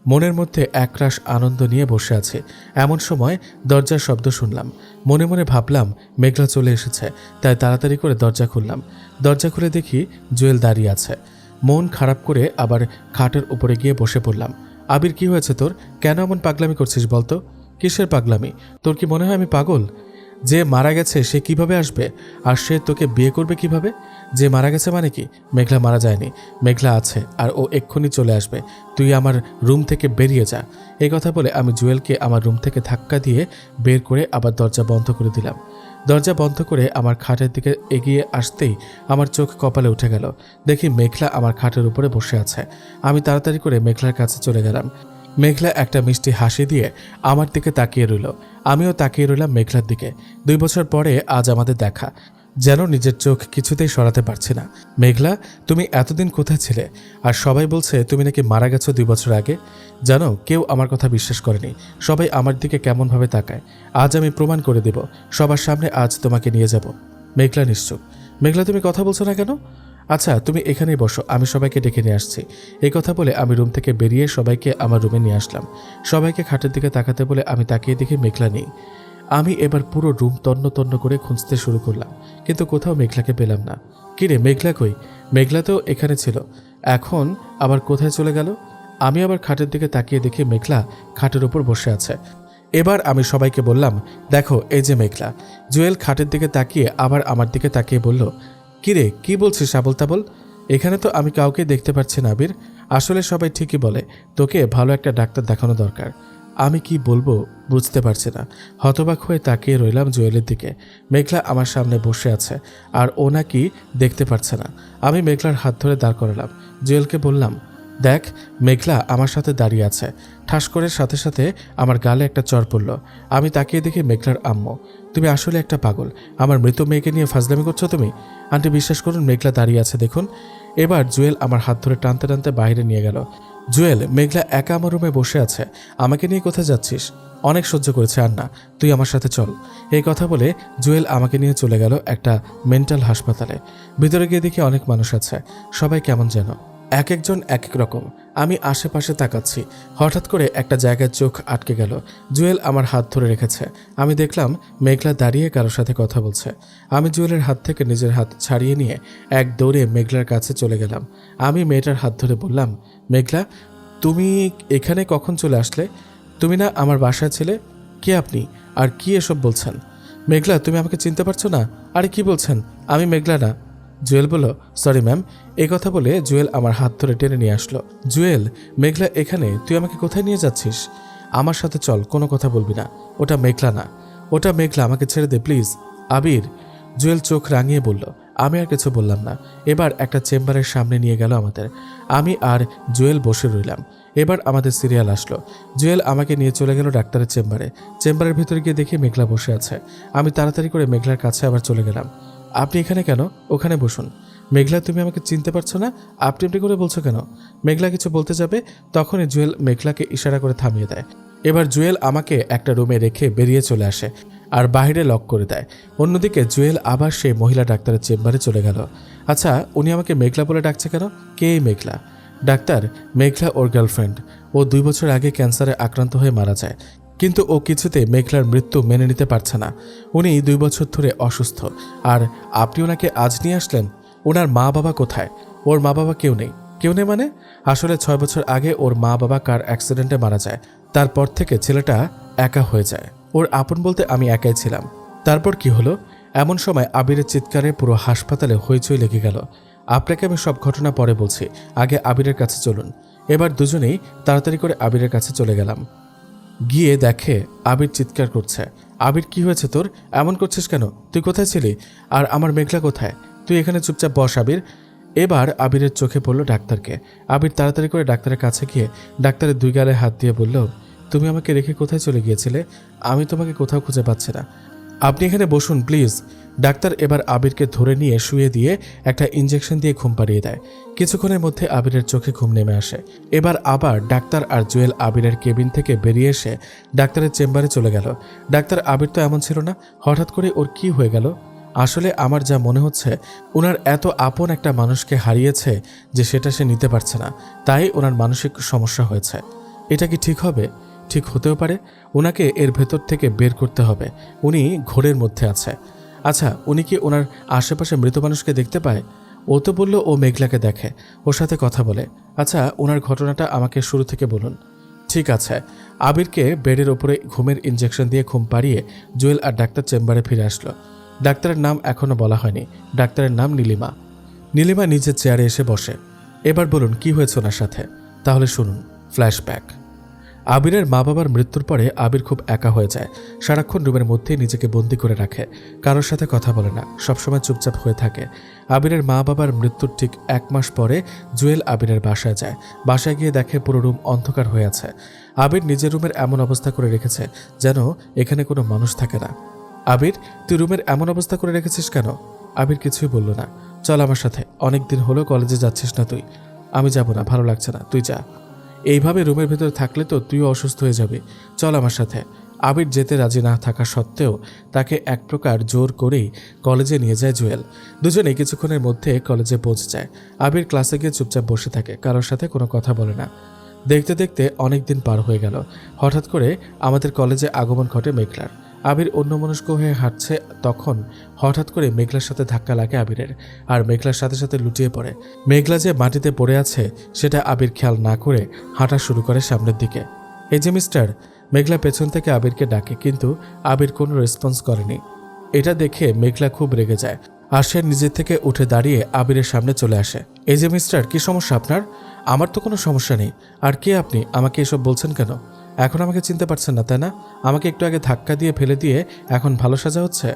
মনের মধ্যে একরাশ আনন্দ নিয়ে বসে আছে। এমন সময় দরজার শব্দ শুনলাম। মনে মনে ভাবলাম মেঘলা চলে এসেছে, তাই তাড়াতাড়ি করে দরজা খুললাম। দরজা খুলে দেখি জুয়েল দাঁড়িয়ে আছে। মন খারাপ করে আবার খাটের উপরে গিয়ে বসে পড়লাম। আবির, কি হয়েছে তোর? কেন এমন পাগলামি করছিস বলতো? কিসের পাগলামি? তোর কি মনে হয় আমি পাগল? যে মারা গেছে সে কিভাবে আসবে, আর সে তোকে বিয়ে করবে কিভাবে? যে মারা গেছে মানে কি? মেঘলা মারা যায়নি, মেঘলা আছে, আর ও এক্ষুনি চলে আসবে। তুই আমার রুম থেকে বেরিয়ে যা। এই কথা বলে আমি জুয়েলকে আমার রুম থেকে ধাক্কা দিয়ে বের করে আবার দরজা বন্ধ করে দিলাম। দরজা বন্ধ করে আমার খাটের দিকে এগিয়ে আসতেই আমার চোখ কপালে উঠে গেল। দেখি মেঘলা আমার খাটের উপরে বসে আছে। আমি তাড়াতাড়ি করে মেঘলার কাছে চলে গেলাম। মেঘলা একটা মিষ্টি হাসি দিয়ে আমার দিকে তাকিয়ে রইল। আমিও তাকিয়ে রইলাম মেঘলার দিকে। 2 বছর পরে আজ আমাদের দেখা, যেন নিজের চোখ কিছুতেই সরাতে পারছি না। মেঘলা, তুমি এতদিন কোথায় ছিলে? আর সবাই বলছে তুমি নাকি মারা গেছো 2 বছর আগে। জানো, কেউ আমার কথা বিশ্বাস করেনি। সবাই আমার দিকে কেমনভাবে তাকায়। আজ আমি প্রমাণ করে দেব, সবার সামনে আজ তোমাকে নিয়ে যাব। মেঘলা নিশ্চুপ। মেঘলা, তুমি কথা বলছো না কেন? আচ্ছা, তুমি এখানেই বসো, আমি সবাইকে ডেকে নিয়ে আসছি। এই কথা বলে আমি রুম থেকে বেরিয়ে সবাইকে আমার রুমে নিয়ে আসলাম। সবাইকে খাটের দিকে তাকাতে বলে আমি তাকিয়ে দেখি মেঘলা নেই। আমি এবার পুরো রুম তন্ন তন্ন করে খুঁজতে শুরু করলাম, কিন্তু কোথাও মেঘলাকে পেলাম না। কিরে, মেঘলা কই? মেঘলা তো এখানে ছিল, এখন আবার কোথায় চলে গেল? আমি আবার খাটের দিকে তাকিয়ে দেখি মেঘলা খাটের উপর বসে আছে। এবার আমি সবাইকে বললাম, দেখো এই যে মেঘলা। জুয়েল খাটের দিকে তাকিয়ে আবার আমার দিকে তাকিয়ে বলল, কিরে, কি বলছিস আবল তাবল? এখানে তো আমি কাউকে দেখতে পাচ্ছি না আবির। আসলে সবাই ঠিকই বলে, তোকে ভালো একটা ডাক্তার দেখানো দরকার। আমি কি বলবো বুঝতে পারছি না। হতবাক হয়ে তাকিয়ে রইলাম জুয়েলের দিকে। মেঘলা আমার সামনে বসে আছে, আর ও নাকি দেখতে পারছে না। আমি মেঘলার হাত ধরে দাঁড় করালাম। জুয়েলকে বললাম, দেখ, মেঘলা আমার সাথে দাঁড়িয়ে আছে। ঠাস করে সাথে সাথে আমার গালে একটা চড় পড়ল। আমি তাকিয়ে দেখি মেঘলার আম্মু। তুমি আসলে একটা পাগল। আমার মৃত মেয়েকে নিয়ে ফাজলামি করছো তুমি? আন্টি, বিশ্বাস করুন, মেঘলা দাঁড়িয়ে আছে দেখুন। এবার জুয়েল আমার হাত ধরে টানতে টানতে বাইরে নিয়ে গেল। জুয়েল, মেঘলা একা আমার রুমে বসে আছে, আমাকে নিয়ে কোথায় যাচ্ছিস? অনেক সহ্য করেছে, আর না, তুই আমার সাথে চল। এই কথা বলে জুয়েল আমাকে নিয়ে চলে গেল একটা মেন্টাল হাসপাতালে। ভিতরে গিয়ে দেখি অনেক মানুষ আছে, সবাই কেমন যেন, এক একজন এক এক রকম। আমি আশেপাশে তাকাচ্ছি, হঠাৎ করে একটা জায়গায় চোখ আটকে গেল। জুয়েল আমার হাত ধরে রেখেছে। আমি দেখলাম মেঘলা দাঁড়িয়ে কারোর সাথে কথা বলছে। আমি জুয়েলের হাত থেকে নিজের হাত ছাড়িয়ে নিয়ে এক দৌড়ে মেঘলার কাছে চলে গেলাম। আমি মেয়েটার হাত ধরে বললাম, মেঘলা, তুমি এখানে কখন চলে আসলে? তুমি না আমার বাসায় ছিলে? কে আপনি, আর কি এসব বলছেন? মেঘলা, তুমি আমাকে চিনতে পারছো না? আরে কি বলছেন, আমি মেঘলা না। জুয়েল বলল, সরি ম্যাম। এই কথা বলে জুয়েল আমার হাত ধরে টেনে নিয়ে আসলো। জুয়েল, মেঘলা এখানে, তুই আমাকে কোথায় নিয়ে যাচ্ছিস? আমার সাথে চল, কোনো কথা বলবি না। ওটা মেঘলা না, ওটা মেঘলা, আমাকে ছেড়ে দে প্লিজ। আবির। জুয়েল চোখ রাঙিয়ে বলল। আমি আর কিছু বললাম না। এবার একটা চেম্বারের সামনে নিয়ে গেল আমাদের। আমি আর জুয়েল বসে রইলাম। এবার আমাদের সিরিয়াল আসলো। জুয়েল আমাকে নিয়ে চলে গেল ডাক্তারের চেম্বারে। চেম্বারের ভিতরে গিয়ে দেখি মেঘলা বসে আছে। আমি তাড়াতাড়ি করে মেঘলার কাছে আবার চলে গেলাম। আপনি এখানে কেন? ওখানে বসুন। মেঘলা, তুমি আমাকে চিনতে পারছো না? আপনি আপনি করে বলছো কেন? মেঘলা কিছু বলতে যাবে, তখনই জুয়েল মেঘলাকে ইশারা করে থামিয়ে দেয়। এবার জুয়েল আমাকে একটা রুমে রেখে বেরিয়ে চলে আসে আর বাইরে লক করে দেয়। অন্যদিকে জুয়েল আবার সেই মহিলা ডাক্তারের চেম্বারে চলে গেল। আচ্ছা, উনি আমাকে মেঘলা বলে ডাকছে কেন? কে এই মেঘলা? ডাক্তার, মেঘলা ওর গার্লফ্রেন্ড। ও 2 বছর আগে ক্যান্সারে আক্রান্ত হয়ে মারা যায়, কিন্তু ও কিছুতে মেঘলার মৃত্যু মেনে নিতে পারছে না। উনি 2 বছর ধরে অসুস্থ, আর আপনি ওনাকে আজ নিয়ে আসলেন। ওনার মা বাবা কোথায়? ওর মা বাবা কেউ নেই। কেউ নেই মানে? আসলে 6 বছর আগে ওর মা বাবা কার অ্যাক্সিডেন্টে মারা যায়। তারপর থেকে ছেলেটা একা হয়ে যায়। ওর আপন বলতে আমি একাই ছিলাম। তারপর কি হলো? এমন সময় আবিরের চিৎকারে পুরো হাসপাতালে হইচই লেগে গেল। আপনাকে আমি সব ঘটনা পরে বলছি, আগে আবিরের কাছে চলুন। এবার দুজনেই তাড়াতাড়ি করে আবিরের কাছে চলে গেলাম। গিয়ে দেখে আবির চিৎকার করছে। আবির, কি হয়েছে তোর? এমন করছিস কেন? তুই কোথায় ছিলি? আর আমার মেঘলা কোথায়? তুই এখানে চুপচাপ বস আবির। এবার আবিরের চোখে পড়ল ডাক্তারকে। আবির তাড়াতাড়ি করে ডাক্তারের কাছে গিয়ে ডাক্তারের 2 গালে হাত দিয়ে বলল, তুমি আমাকে রেখে কোথায় চলে গিয়েছিলে? আমি তোমাকে কোথাও খুঁজে পাচ্ছি না। আপনি এখানে বসুন প্লিজ। ডাক্তার এবার আবিরকে ধরে নিয়ে শুয়ে দিয়ে একটা ইঞ্জেকশন দিয়ে ঘুম পাড়িয়ে দেয়। কিছুক্ষণের মধ্যে আবিরের চোখে ঘুম নেমে আসে। এবার আবার ডাক্তার আর জুয়েল আবিরের কেবিন থেকে বেরিয়ে এসে ডাক্তারের চেম্বারে চলে গেল। ডাক্তার, আবির তো এমন ছিল না, হঠাৎ করে ওর কি হয়ে গেল? আসলে আমার যা মনে হচ্ছে, ওনার এত আপন একটা মানুষকে হারিয়েছে যে সেটা সে নিতে পারছে না, তাই ওনার মানসিক সমস্যা হয়েছে। এটা কি ঠিক হবে? ঠিক হতেও পারে। ওনাকে এর ভেতর থেকে বের করতে হবে। উনি ঘোরের মধ্যে আছে। আচ্ছা, উনি কি ওনার আশেপাশে মৃত মানুষকে দেখতে পায়? ও তো বলল ও মেঘলাকে দেখে, ওর সাথে কথা বলে। আচ্ছা, ওনার ঘটনাটা আমাকে শুরু থেকে বলুন। ঠিক আছে। আবিরকে বেডের ওপরে ঘুমের ইঞ্জেকশন দিয়ে ঘুম পাড়িয়ে জুয়েল আর ডাক্তার চেম্বারে ফিরে আসলো। ডাক্তারের নাম এখনো বলা হয়নি। ডাক্তারের নাম নীলিমা। নীলিমা নিজের চেয়ারে এসে বসে। এবার বলুন, কি হয়েছে ওনার সাথে? তাহলে শুনুন, ফ্ল্যাশব্যাক। আবিরের মা বাবার মৃত্যুর পরে আবির খুব একা হয়ে যায়। সারাক্ষণ রুমের মধ্যেই নিজেকে বন্দি করে রাখে, কারোর সাথে কথা বলে না, সবসময় চুপচাপ হয়ে থাকে। আবিরের মা বাবার মৃত্যুর ঠিক 1 মাস পরে জুয়েল আবিরের বাসায় যায়। বাসায় গিয়ে দেখে পুরো রুম অন্ধকার হয়ে আছে। আবির নিজের রুমের এমন অবস্থা করে রেখেছে যেন এখানে কোনো মানুষ থাকে না। আবির, তুই রুমের এমন অবস্থা করে রেখেছিস কেন? আবির কিছুই বলল না। চল আমার সাথে, অনেকদিন হলো কলেজে যাচ্ছিস না তুই। আমি যাব না, ভালো লাগছে না, তুই যা। এইভাবে রুমের ভেতর থাকলে তো তুইও অসুস্থ হয়ে যাবি, চল আমার সাথে। আবির যেতে রাজি না থাকা সত্ত্বেও তাকে এক প্রকার জোর করেই কলেজে নিয়ে যায় জুয়েল। দুজনেই কিছুক্ষণের মধ্যে কলেজে পৌঁছে যায়। আবির ক্লাসে গিয়ে চুপচাপ বসে থাকে, কারোর সাথে কোনো কথা বলে না। দেখতে দেখতে অনেক দিন পার হয়ে গেল। হঠাৎ করে আমাদের কলেজে আগমন ঘটে মেঘলার। আবির অন্যমনস্ক হয়ে হাঁটছে, তখন হঠাৎ করে মেঘলার সাথে ধাক্কা লাগে আবিরের, আর মেঘলার সাথে সাথে লুটিয়ে পড়ে। মেঘলা যে মাটিতে পড়ে আছে সেটা আবির খেয়াল না করে হাঁটা শুরু করে সামনের দিকে। এই যে মিস্টার, মেঘলা পেছন থেকে আবিরকে ডাকে, কিন্তু আবির কোনো রেসপন্স করেনি। এটা দেখে মেঘলা খুব রেগে যায়, আর সে নিজের থেকে উঠে দাঁড়িয়ে আবিরের সামনে চলে আসে। এই যে মিস্টার, কি সমস্যা আপনার? আমার তো কোনো সমস্যা নেই। আর কে আপনি? আমাকে এসব বলছেন কেন? এখন আমাকে চিনতে পারছেন না, তাই না? আমাকে একটু আগে ধাক্কা দিয়ে ফেলে দিয়ে এখন ভালো সাজা হচ্ছে?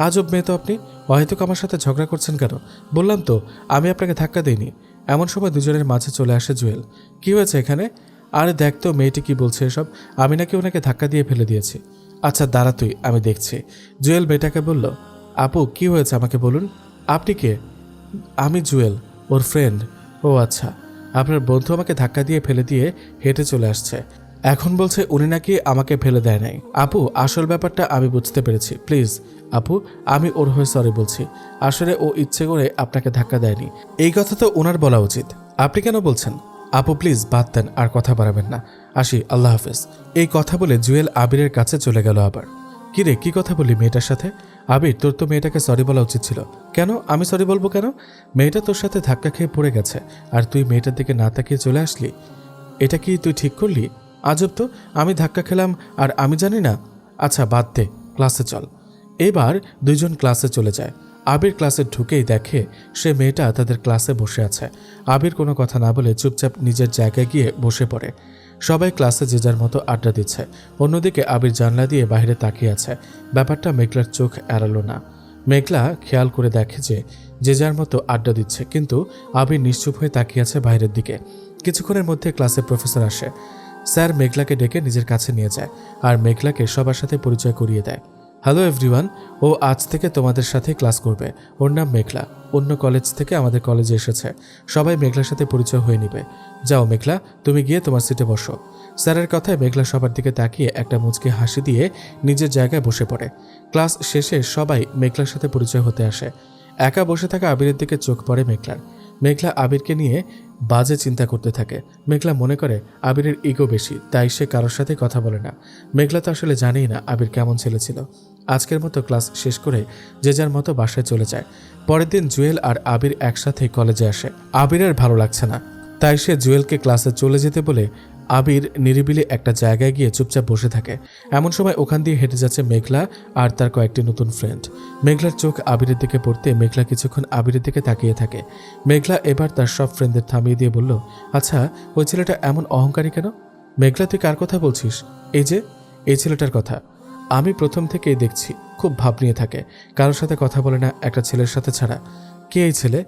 আজব মেয়ে তো আপনি, অহেতুক আমার সাথে ঝগড়া করছেন কেন? বললাম তো আমি আপনাকে ধাক্কা দিইনি। এমন সময় দুজনের মাঝে চলে আসে জুয়েল। কি হয়েছে এখানে? আরে দেখ তো মেয়েটি কি বলছে এসব, আমি নাকি ওনাকে ধাক্কা দিয়ে ফেলে দিয়েছি। আচ্ছা দাঁড়া তুই, আমি দেখছি। জুয়েল মেয়েটাকে বলল, আপু কি হয়েছে আমাকে বলুন। আপনি কে? আমি জুয়েল, ওর ফ্রেন্ড। ও আচ্ছা, আপনার বন্ধু আমাকে ধাক্কা দিয়ে ফেলে দিয়ে হেঁটে চলে আসছে, এখন বলছে উনি নাকি আমাকে ফেলে দেয় নাই। আপু আসল ব্যাপারটা আমি বুঝতে পেরেছি, প্লিজ আপু, আমি ওর হয়ে সরি বলছি। আসলে ও ইচ্ছে করে আপনাকে ধাক্কা দেয়নি, এই কথা তো ওনার বলা উচিত। আপনি কেন বলছেন? আপু প্লিজ বাদ দেন, আর কথা বাড়াবেন না। আসি, আল্লাহ হাফেজ। এই কথা বলে জুয়েল আবিরের কাছে চলে গেল। আবার কিরে, কি কথা বলি মেয়েটার সাথে? আবির, তোর তো মেয়েটাকে সরি বলা উচিত ছিল। কেন আমি সরি বলবো কেন? মেয়েটা তোর সাথে ধাক্কা খেয়ে পড়ে গেছে, আর তুই মেয়েটার দিকে না তাকিয়ে চলে আসলি। এটা কি তুই ঠিক করলি? আজব তো, আমি ধাক্কা খেলাম আর আমি জানি না? আচ্ছা বাদ দে, ক্লাসে চল। এবার দুইজন ক্লাসে চলে যায়। আবির ক্লাসে ঢুকেই দেখে সে মেয়েটা তাদের ক্লাসে বসে আছে। আবির কোনো কথা না বলে চুপচাপ নিজের জায়গায় গিয়ে বসে পড়ে। সবাই ক্লাসে যে যার মতো আড্ডা দিচ্ছে। অন্যদিকে আবির জানলা দিয়ে বাইরে তাকিয়ে আছে। ব্যাপারটা মেঘলার চোখ এড়ালো না। মেঘলা খেয়াল করে দেখে যে যার মতো আড্ডা দিচ্ছে, কিন্তু আবির নিশ্চুপ হয়ে তাকিয়ে আছে বাইরের দিকে। কিছুক্ষণের মধ্যে ক্লাসে প্রফেসর আসে। স্যার মেঘলাকে ডেকে নিজের কাছে নিয়ে যায়, আর মেঘলাকে সবার সাথে পরিচয় করিয়ে দেয়। হ্যালো এভরিওয়ান, ও আজ থেকে তোমাদের সাথে ক্লাস করবে। ওর নাম মেঘলা, অন্য কলেজ থেকে আমাদের কলেজে এসেছে। সবাই মেঘলার সাথে পরিচয় হয়ে নিবে। যাও মেঘলা, তুমি গিয়ে তোমার সিটে বসো। স্যারের কথায় মেঘলা সবার দিকে তাকিয়ে একটা মুচকি হাসি দিয়ে নিজের জায়গায় বসে পড়ে। ক্লাস শেষে সবাই মেঘলার সাথে পরিচয় হতে আসে। একা বসে থাকা আবিরের দিকে চোখ পড়ে মেঘলার। মেঘলা আবিরকে নিয়ে বাজে চিন্তা করতে থাকে। মেঘলা মনে করে আবিরের ইগো বেশি, তাই সে কারোর সাথে কথা বলে না। মেঘলা তো আসলে জানেই না আবির কেমন ছেলে ছিল। আজকের মতো ক্লাস শেষ করে যে যার মতো বাসায় চলে যায়। পরের দিন জুয়েল আর আবির একসাথে কলেজে আসে। আবিরের ভালো লাগছে না, তাই সে জুয়েলকে ক্লাসে চলে যেতে বলে আবির নিরিবিলি একটা জায়গায় গিয়ে চুপচাপ বসে থাকে। এমন সময় ওখান দিয়ে হেঁটে যাচ্ছে মেঘলা আর তার কয়েকটি নতুন ফ্রেন্ড। মেঘলার চোখ আবিরের দিকে পড়তে মেঘলা কিছুক্ষণ আবিরের দিকে তাকিয়ে থাকে। মেঘলা এবার তার সব ফ্রেন্ডদের থামিয়ে দিয়ে বলল, আচ্ছা ওই ছেলেটা এমন অহংকারী কেন? মেঘলা, তুই কার কথা বলছিস? এই ছেলেটার কথা। আমি প্রথম থেকেই দেখছি খুব ভাব নিয়ে থাকে, কারোর সাথে কথা বলে না একটা ছেলের সাথে ছাড়া। কে এই ছেলে?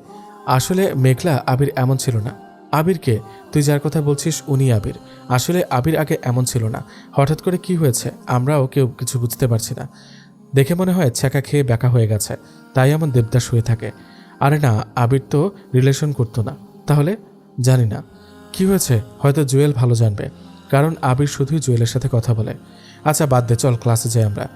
আসলে মেঘলা, আবির এমন ছিল না। আবির কে? তুই যার কথা বলছিস উনি আবির। আসলে আবির আগে এমন ছিল না, হঠাৎ করে কি হয়েছে আমরাও কেউ কিছু বুঝতে পারছি না। দেখে মনে হয় ছ্যাঁকা খেয়ে ব্যাকা হয়ে গেছে, তাই এমন দেবদাস হয়ে থাকে। আরে না, আবির তো রিলেশন করতো না। তাহলে? জানি না কি হয়েছে, হয়তো জুয়েল ভালো জানবে, কারণ আবির শুধুই জুয়েলের সাথে কথা বলে। আচ্ছা বাদ দে, চল ক্লাসে যাই আমরা।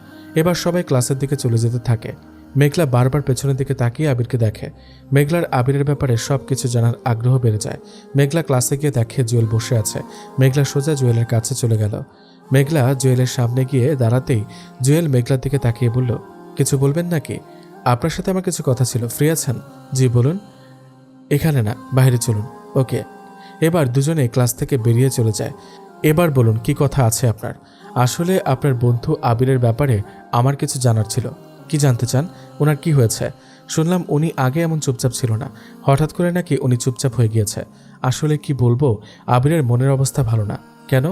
এবার সবাই ক্লাসের দিকে চলে যেতে থাকে। মেঘলা বারবার পেছনের দিকে তাকিয়ে আবিরকে দেখে। মেঘলার আবিরের ব্যাপারে সব কিছু জানার আগ্রহ বেড়ে যায়। মেঘলা ক্লাসে গিয়ে দেখে জুয়েল বসে আছে। মেঘলা সোজা জুয়েলের কাছে চলে গেল। মেঘলা জুয়েলের সামনে গিয়ে দাঁড়াতেই জুয়েল মেঘলার দিকে তাকিয়ে বলল, কিছু বলবেন নাকি? আপনার সাথে আমার কিছু কথা ছিল, ফ্রি আছেন? জি বলুন। এখানে না, বাইরে চলুন। ওকে। এবার দুজনে ক্লাস থেকে বেরিয়ে চলে যায়। এবার বলুন কি কথা আছে আপনার? আসলে আপনার বন্ধু আবিরের ব্যাপারে আমার কিছু জানার ছিল। কি জানতে চান? ওনার কি হয়েছে? শুনলাম উনি আগে এমন চুপচাপ ছিল না, হঠাৎ করে নাকি উনি চুপচাপ হয়ে গিয়েছে। আসলে কি বলবো, আবিরের মনের অবস্থা ভালো না। কেন?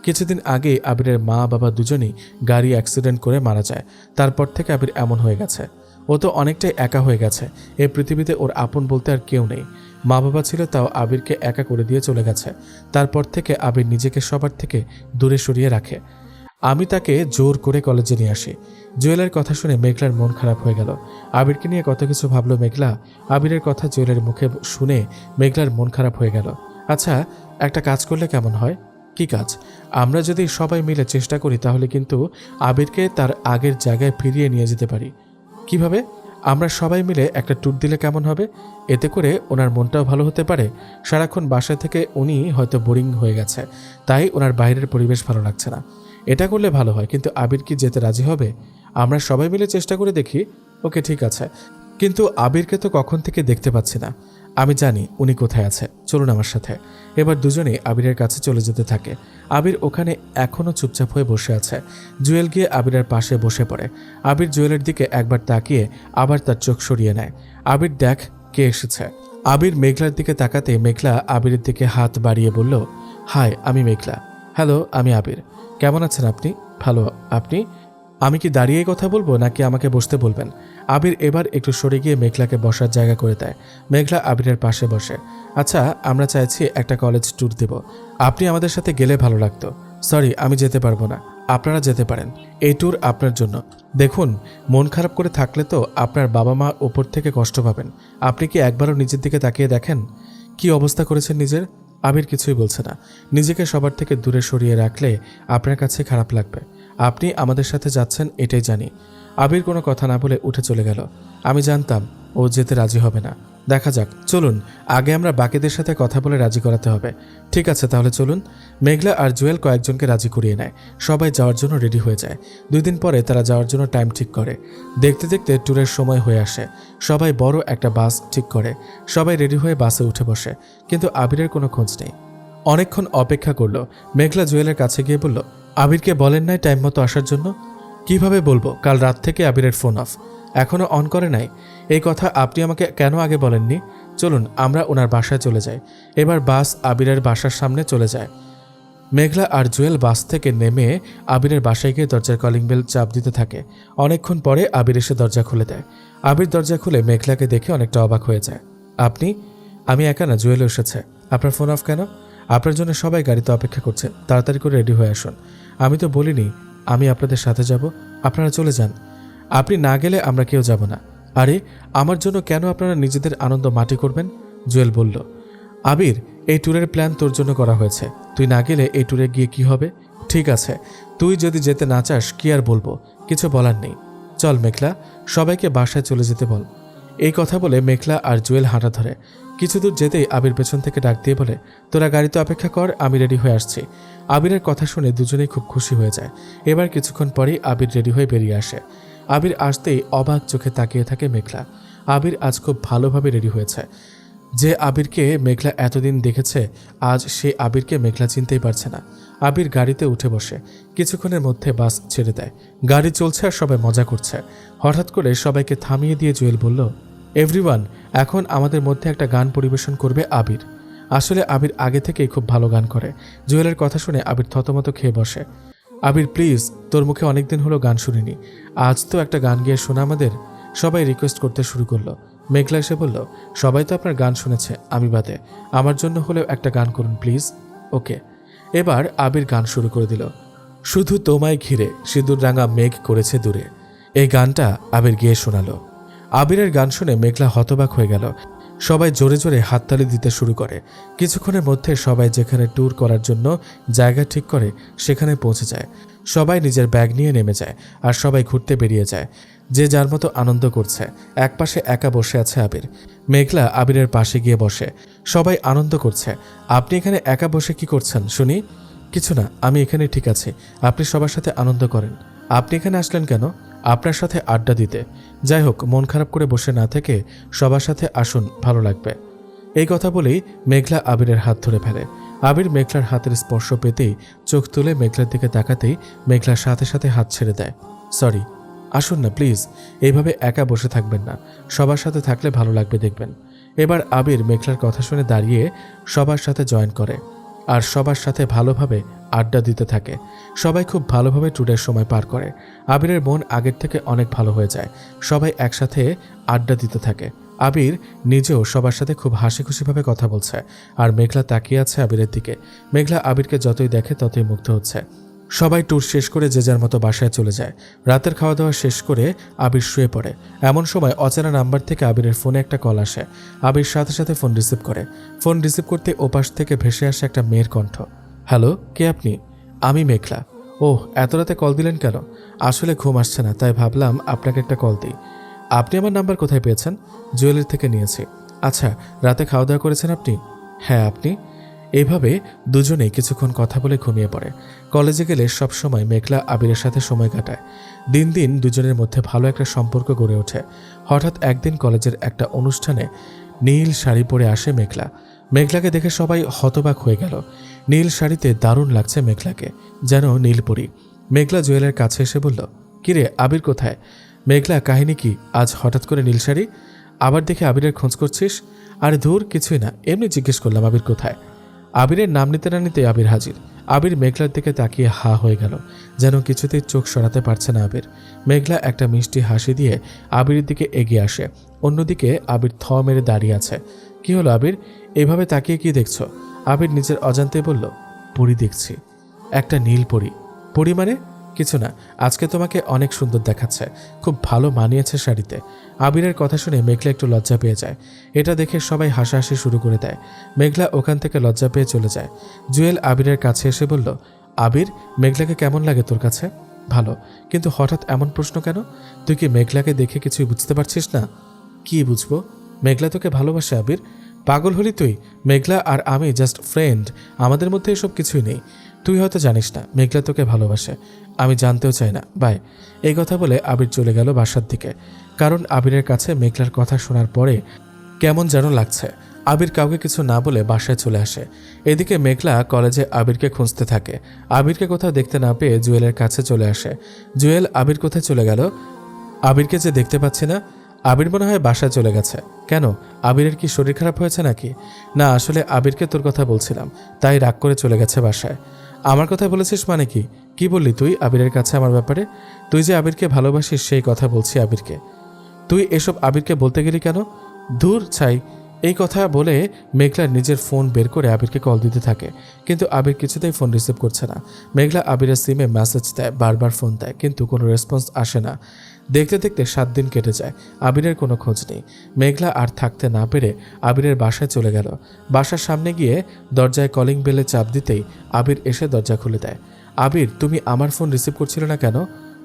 কিছুদিন আগে আবিরের মা বাবা দুজনেই গাড়ি অ্যাক্সিডেন্ট করে মারা যায়। তারপর থেকে আবির এমন হয়ে গেছে। ও তো অনেকটাই একা হয়ে গেছে। এই পৃথিবীতে ওর আপন বলতে আর কেউ নেই। মা বাবা ছিল, তাও আবিরকে একা করে দিয়ে চলে গেছে। তারপর থেকে আবির নিজেকে সবার থেকে দূরে সরিয়ে রাখে। আমি তাকে জোর করে কলেজে নিয়ে আসি। জুয়েলের কথা শুনে মেঘলার মন খারাপ হয়ে গেল। আবিরকে নিয়ে কত কিছু ভাবলো মেঘলা। আবিরের কথা জুয়েলের মুখে শুনে মেঘলার মন খারাপ হয়ে গেল। আচ্ছা, একটা কাজ করলে কেমন হয়? কি কাজ? আমরা যদি সবাই মিলে চেষ্টা করি তাহলে কিন্তু আবিরকে তার আগের জায়গায় ফিরিয়ে নিয়ে যেতে পারি। কিভাবে? আমরা সবাই মিলে একটা ট্যুর দিলে কেমন হবে? এতে করে ওনার মনটাও ভালো হতে পারে। সারাক্ষণ বাসা থেকে উনি হয়তো বোরিং হয়ে গেছে, তাই ওনার বাইরের পরিবেশ ভালো লাগছে না। এটা করলে ভালো হয়, কিন্তু আবির কি যেতে রাজি হবে? আমরা সবাই মিলে চেষ্টা করে দেখি। ওকে, ঠিক আছে, কিন্তু আবিরকে তো কখন থেকে দেখতে পাচ্ছি না। আমি জানি উনি কোথায় আছে, চলুন আমার সাথে। এবার দুজনেই আবিরের কাছে চলে যেতে থাকে। আবির ওখানে এখনও চুপচাপ হয়ে বসে আছে। জুয়েল গিয়ে আবিরের পাশে বসে পড়ে। আবির জুয়েলের দিকে একবার তাকিয়ে আবার তার চোখ সরিয়ে নেয়। আবির, দেখ কে এসেছে। আবির মেঘলার দিকে তাকাতে মেঘলা আবিরের দিকে হাত বাড়িয়ে বলল, হাই, আমি মেঘলা। হ্যালো, আমি আবির। কেমন আছেন আপনি? ভালো, আপনি? আমি কি দাঁড়িয়ে কথা বলবো নাকি আমাকে বসতে বলবেন? আবির এবার একটু সরে গিয়ে মেঘলাকে বসার জায়গা করে দেয়। মেঘলা আবিরের পাশে বসে। আচ্ছা, আমরা চাইছি একটা কলেজ ট্যুর দেব। আপনি আমাদের সাথে গেলে ভালো লাগতো। সরি, আমি যেতে পারবো না। আপনারা যেতে পারেন। এই ট্যুর আপনার জন্য। দেখুন, মন খারাপ করে থাকলে তো আপনার বাবা মা ওপর থেকে কষ্ট পাবেন। আপনি কি একবারও নিজের দিকে তাকিয়ে দেখেন কি অবস্থা করেছেন নিজের? আবির কিছুই বলছে না। নিজেকে সবার থেকে দূরে সরিয়ে রাখলে আপনার কাছে খারাপ লাগবে। আপনি আমাদের সাথে যাচ্ছেন এটাই জানি। আবির কোনো কথা না বলে উঠে চলে গেল। আমি জানতাম ও যেতে রাজি হবে না। দেখা যাক, চলুন আগে আমরা বাকিদের সাথে কথা বলে রাজি করাতে হবে। ঠিক আছে, তাহলে চলুন। মেঘলা আর জুয়েল কয়েকজনকে রাজি করিয়ে নেয়। সবাই যাওয়ার জন্য রেডি হয়ে যায়। 2 দিন পরে তারা যাওয়ার জন্য টাইম ঠিক করে। দেখতে দেখতে ট্যুরের সময় হয়ে আসে। সবাই বড় একটা বাস ঠিক করে। সবাই রেডি হয়ে বাসে উঠে বসে, কিন্তু আবিরের কোনো খোঁজ নেই। অনেকক্ষণ অপেক্ষা করলো। মেঘলা জুয়েলের কাছে গিয়ে বলল, আবিরকে বলেন নাই টাইম মতো আসার জন্য? কিভাবে বলবো? কাল রাত থেকে আবিরের ফোন অফ, এখনো অন করে নাই। এই কথা আপনি আমাকে কেন আগে বলেননি? চলুন আমরা ওনার বাসায় চলে যাই। এবার বাস আবিরের বাসার সামনে চলে যায়। মেঘলা আর জুয়েল বাস থেকে নেমে আবিরের বাসায় গিয়ে দরজার কলিং বেল চাপ দিতে থাকে। অনেকক্ষণ পরে আবির এসে দরজা খুলে দেয়। আবির দরজা খুলে মেঘলাকে দেখে অনেকটা অবাক হয়ে যায়। আপনি? আমি একা না, জুয়েলও এসেছে। আপনার ফোন অফ কেন? আপনার জন্য সবাই গাড়িতে অপেক্ষা করছে, তাড়াতাড়ি করে রেডি হয়ে আসুন। আমি তো বলিনি আমি আপনাদের সাথে যাব। আপনারা চলে যান। আপনি না গেলে আমরা কেউ যাব না। আরে, আমার জন্য কেন আপনারা নিজেদের আনন্দ মাটি করবেন? জুয়েল বলল, আবির, এই ট্যুরের প্ল্যান তোর জন্য করা হয়েছে। তুই না গেলে এই ট্যুরে গিয়ে কি হবে? ঠিক আছে, তুই যদি যেতে না চাস কি আর বলবো, কিছু বলার নেই। চল মেঘলা, সবাইকে বাসায় চলে যেতে বল। এই কথা বলে মেঘলা আর জুয়েল হাঁটা ধরে। কিছু দূর যেতেই আবির পেছন থেকে ডাক দিয়ে বলে, তোরা গাড়িতে অপেক্ষা কর, আমি রেডি হয়ে আসছি। আবিরের কথা শুনে দুজনেই খুব খুশি হয়ে যায়। এবার কিছুক্ষণ পরেই আবির রেডি হয়ে বেরিয়ে আসে। আবির আসতেই অবাক চোখে তাকিয়ে থাকে মেঘলা। আবির আজ খুব ভালোভাবে রেডি হয়েছে। যে আবিরকে মেঘলা এতদিন দেখেছে, আজ সে আবিরকে মেঘলা চিনতেই পারছে না। আবির গাড়িতে উঠে বসে। কিছুক্ষণের মধ্যে বাস ছেড়ে দেয়। গাড়ি চলছে আর সবাই মজা করছে। হঠাৎ করে সবাইকে থামিয়ে দিয়ে জুয়েল বলল, এভরিওয়ান, এখন আমাদের মধ্যে একটা গান পরিবেশন করবে আবির। আসলে আবির আগে থেকেই খুব ভালো গান করে। জুয়েলের কথা শুনে আবির থতমত খেয়ে বসে। আবির প্লিজ, তোর মুখে অনেকদিন হলো গান শুনিনি, আজ তো একটা গান গিয়ে শোনা আমাদের। সবাই রিকোয়েস্ট করতে শুরু করলো। মেঘলা এসে বলল, সবাই তো আপনার গান শুনেছে, আমি বাদে। আমার জন্য হলেও একটা গান করুন প্লিজ। ওকে। এবার আবির গান শুরু করে দিল। শুধু তোমায় ঘিরে সিঁদুর রাঙা মেঘ করেছে দূরে। এই গানটা আবির গিয়ে শোনালো। আবিরের গান শুনে মেঘলা হতবাক হয়ে গেল। সবাই জোরে জোরে হাততালি দিতে শুরু করে। কিছুক্ষণের মধ্যে সবাই যেখানে ট্যুর করার জন্য জায়গা ঠিক করে সেখানে পৌঁছে যায়। সবাই নিজের ব্যাগ নিয়ে নেমে যায় আর সবাই ঘুরতে বেরিয়ে যায়। যে যার মতো আনন্দ করছে। একপাশে একা বসে আছে আবির। মেঘলা আবিরের পাশে গিয়ে বসে। সবাই আনন্দ করছে। আপনি এখানে একা বসে কি করছেন শুনি? কিছু না, আমি এখানে ঠিক আছি। আপনি সবার সাথে আনন্দ করেন। আপনি এখানে আসলেন কেন? আপনার সাথে আড্ডা দিতে। যাই হোক, মন খারাপ করে বসে না থেকে সবার সাথে আসুন, ভালো লাগবে। এই কথা বলেই মেঘলা আবিরের হাত ধরে ফেলে। আবির মেঘলার হাতের স্পর্শ পেতেই চোখ তুলে মেঘলার দিকে তাকাতেই মেঘলার সাথে সাথে হাত ছেড়ে দেয়। সরি, আসুন না প্লিজ, এইভাবে একা বসে থাকবেন না, সবার সাথে থাকলে ভালো লাগবে দেখবেন। এবার আবির মেঘলার কথা শুনে দাঁড়িয়ে সবার সাথে জয়েন করে আর সবার সাথে ভালোভাবে আড্ডা দিতে থাকে। সবাই খুব ভালোভাবে ট্যুরের সময় পার করে। আবিরের মন আগের থেকে অনেক ভালো হয়ে যায়। সবাই একসাথে আড্ডা দিতে থাকে। আবির নিজেও সবার সাথে খুব হাসি খুশিভাবে কথা বলছে আর মেঘলা তাকিয়ে আছে আবিরের দিকে। মেঘলা আবিরকে যতই দেখে ততই মুগ্ধ হচ্ছে। সবাই ট্যুর শেষ করে যে যার মতো বাসায় চলে যায়। রাতের খাওয়া দাওয়া শেষ করে আবির শুয়ে পড়ে। এমন সময় অচেনা নাম্বার থেকে আবিরের ফোনে একটা কল আসে। আবির সাথে সাথে ফোন রিসিভ করে। ফোন রিসিভ করতে ওপাশ থেকে ভেসে আসে একটা মেয়ের কণ্ঠ। হ্যালো, কে আপনি? আমি মেঘলা। ওহ, এত রাতে কল দিলেন কেন? আসলে ঘুম আসছে না, তাই ভাবলাম আপনাকে একটা কল দিই। আপনি আমার নাম্বার কোথায় পেয়েছেন? জুয়েলারি থেকে নিয়েছি। আচ্ছা, রাতে খাওয়া দাওয়া করেছেন আপনি? হ্যাঁ, আপনি? এইভাবে দুজনেই কিছুক্ষণ কথা বলে ঘুমিয়ে পড়ে। কলেজে গেলে সবসময় মেঘলা আবিরের সাথে সময় কাটায়। দিন দিন দুজনের মধ্যে ভালো একটা সম্পর্ক গড়ে ওঠে। হঠাৎ একদিন কলেজের একটা অনুষ্ঠানে নীল শাড়ি পরে আসে মেঘলা। মেঘলাকে দেখে সবাই হতবাক হয়ে গেল। নীল শাড়িতে দারুণ লাগছে মেঘলাকে, যেন নীলপরি। মেঘলা জুয়েলের কাছে এসে বলল, কিরে আবির কোথায়? মেঘলা, কাহিনী কি? আজ হঠাৎ করে নীল শাড়ি? আবার দেখে আবিরের খোঁজ করছিস? আরে ধুর, কিছুই না, এমনি জিজ্ঞেস করলাম আবির কোথায়। আবিরের নাম নিতে না নিতে আবির হাজির। আবির মেঘলার দিকে তাকিয়ে হা হয়ে গেল, যেন কিছুতেই চোখ সরাতে পারছে না আবির। মেঘলা একটা মিষ্টি হাসি দিয়ে আবিরের দিকে এগিয়ে আসে। অন্যদিকে আবির থ মেরে দাঁড়িয়ে আছে। কি হলো আবির, এভাবে তাকিয়ে কি দেখছো? আবির নিজের অজান্তে বলল, পরি দেখছি। একটা নীল পরি। পরি মানে? কিছু না, আজকে তোমাকে অনেক সুন্দর দেখাচ্ছে, খুব ভালো মানিয়েছে শাড়িতে। আবিরের কথা শুনে মেঘলা একটু লজ্জা পেয়ে যায়। এটা দেখে সবাই হাসাহাসি শুরু করে দেয়। মেঘলা ওখান থেকে লজ্জা পেয়ে চলে যায়। জুয়েল আবিরের কাছে এসে বলল, আবির, মেঘলাকে কেমন লাগে তোর কাছে? ভালো, কিন্তু হঠাৎ এমন প্রশ্ন কেন? তুই কি মেঘলাকে দেখে কিছুই বুঝতে পারছিস না? কি বুঝবো? মেঘলা তোকে ভালোবাসে আবির। পাগল হলি তুই? মেঘলা আর আমি জাস্ট ফ্রেন্ড, আমাদের মধ্যে এসব কিছুই নেই। তুই হয়তো জানিস না মেঘলা তোকে ভালোবাসে। আমি জানতেও চাই না, বাই। এই কথা বলে আবির চলে গেল বাসার দিকে। কারণ আবিরের কাছে মেঘলার কথা শোনার পরে কেমন যেন লাগছে। আবির কাউকে কিছু না বলে বাসায় চলে আসে। এদিকে মেঘলা কলেজে আবিরকে খুঁজতে থাকে। আবিরকে কোথাও দেখতে না পেয়ে জুয়েলের কাছে চলে আসে। জুয়েল, আবির কোথায় চলে গেল? আবিরকে যে দেখতে পাচ্ছি না। আবির মনে হয় বাসায় চলে গেছে। কেন, আবিরের কি শরীর খারাপ হয়েছে নাকি? না, আসলে আবিরকে তোর কথা বলছিলাম, তাই রাগ করে চলে গেছে বাসায়। আমার কথা বলেছিস মানে কি? কি বললি তুই আবিরের কাছে আমার ব্যাপারে? তুই যে আবিরকে ভালোবাসিস সেই কথা বলছি আবিরকে। তুই এসব আবিরকে বলতে গেলি কেন? দূর ছাই। এই কথা বলে মেঘলা নিজের ফোন বের করে আবিরকে কল দিতে থাকে, কিন্তু আবির কিছুতেই ফোন রিসিভ করছে না। মেঘলা আবিরের সিমে মেসেজ দেয়, বারবার ফোন দেয়, কিন্তু কোনো রেসপন্স আসে না। দেখতে দেখতে 7 দিন কেটে যায়, আবিরের কোনো খোঁজ নেই। মেঘলা আর থাকতে না পেরে আবিরের বাসায় চলে গেল। বাসার সামনে গিয়ে দরজায় কলিং বেলে চাপ দিতেই আবির এসে দরজা খুলে দেয়। আবির, তুমি আমার ফোন রিসিভ করছিলে না কেন?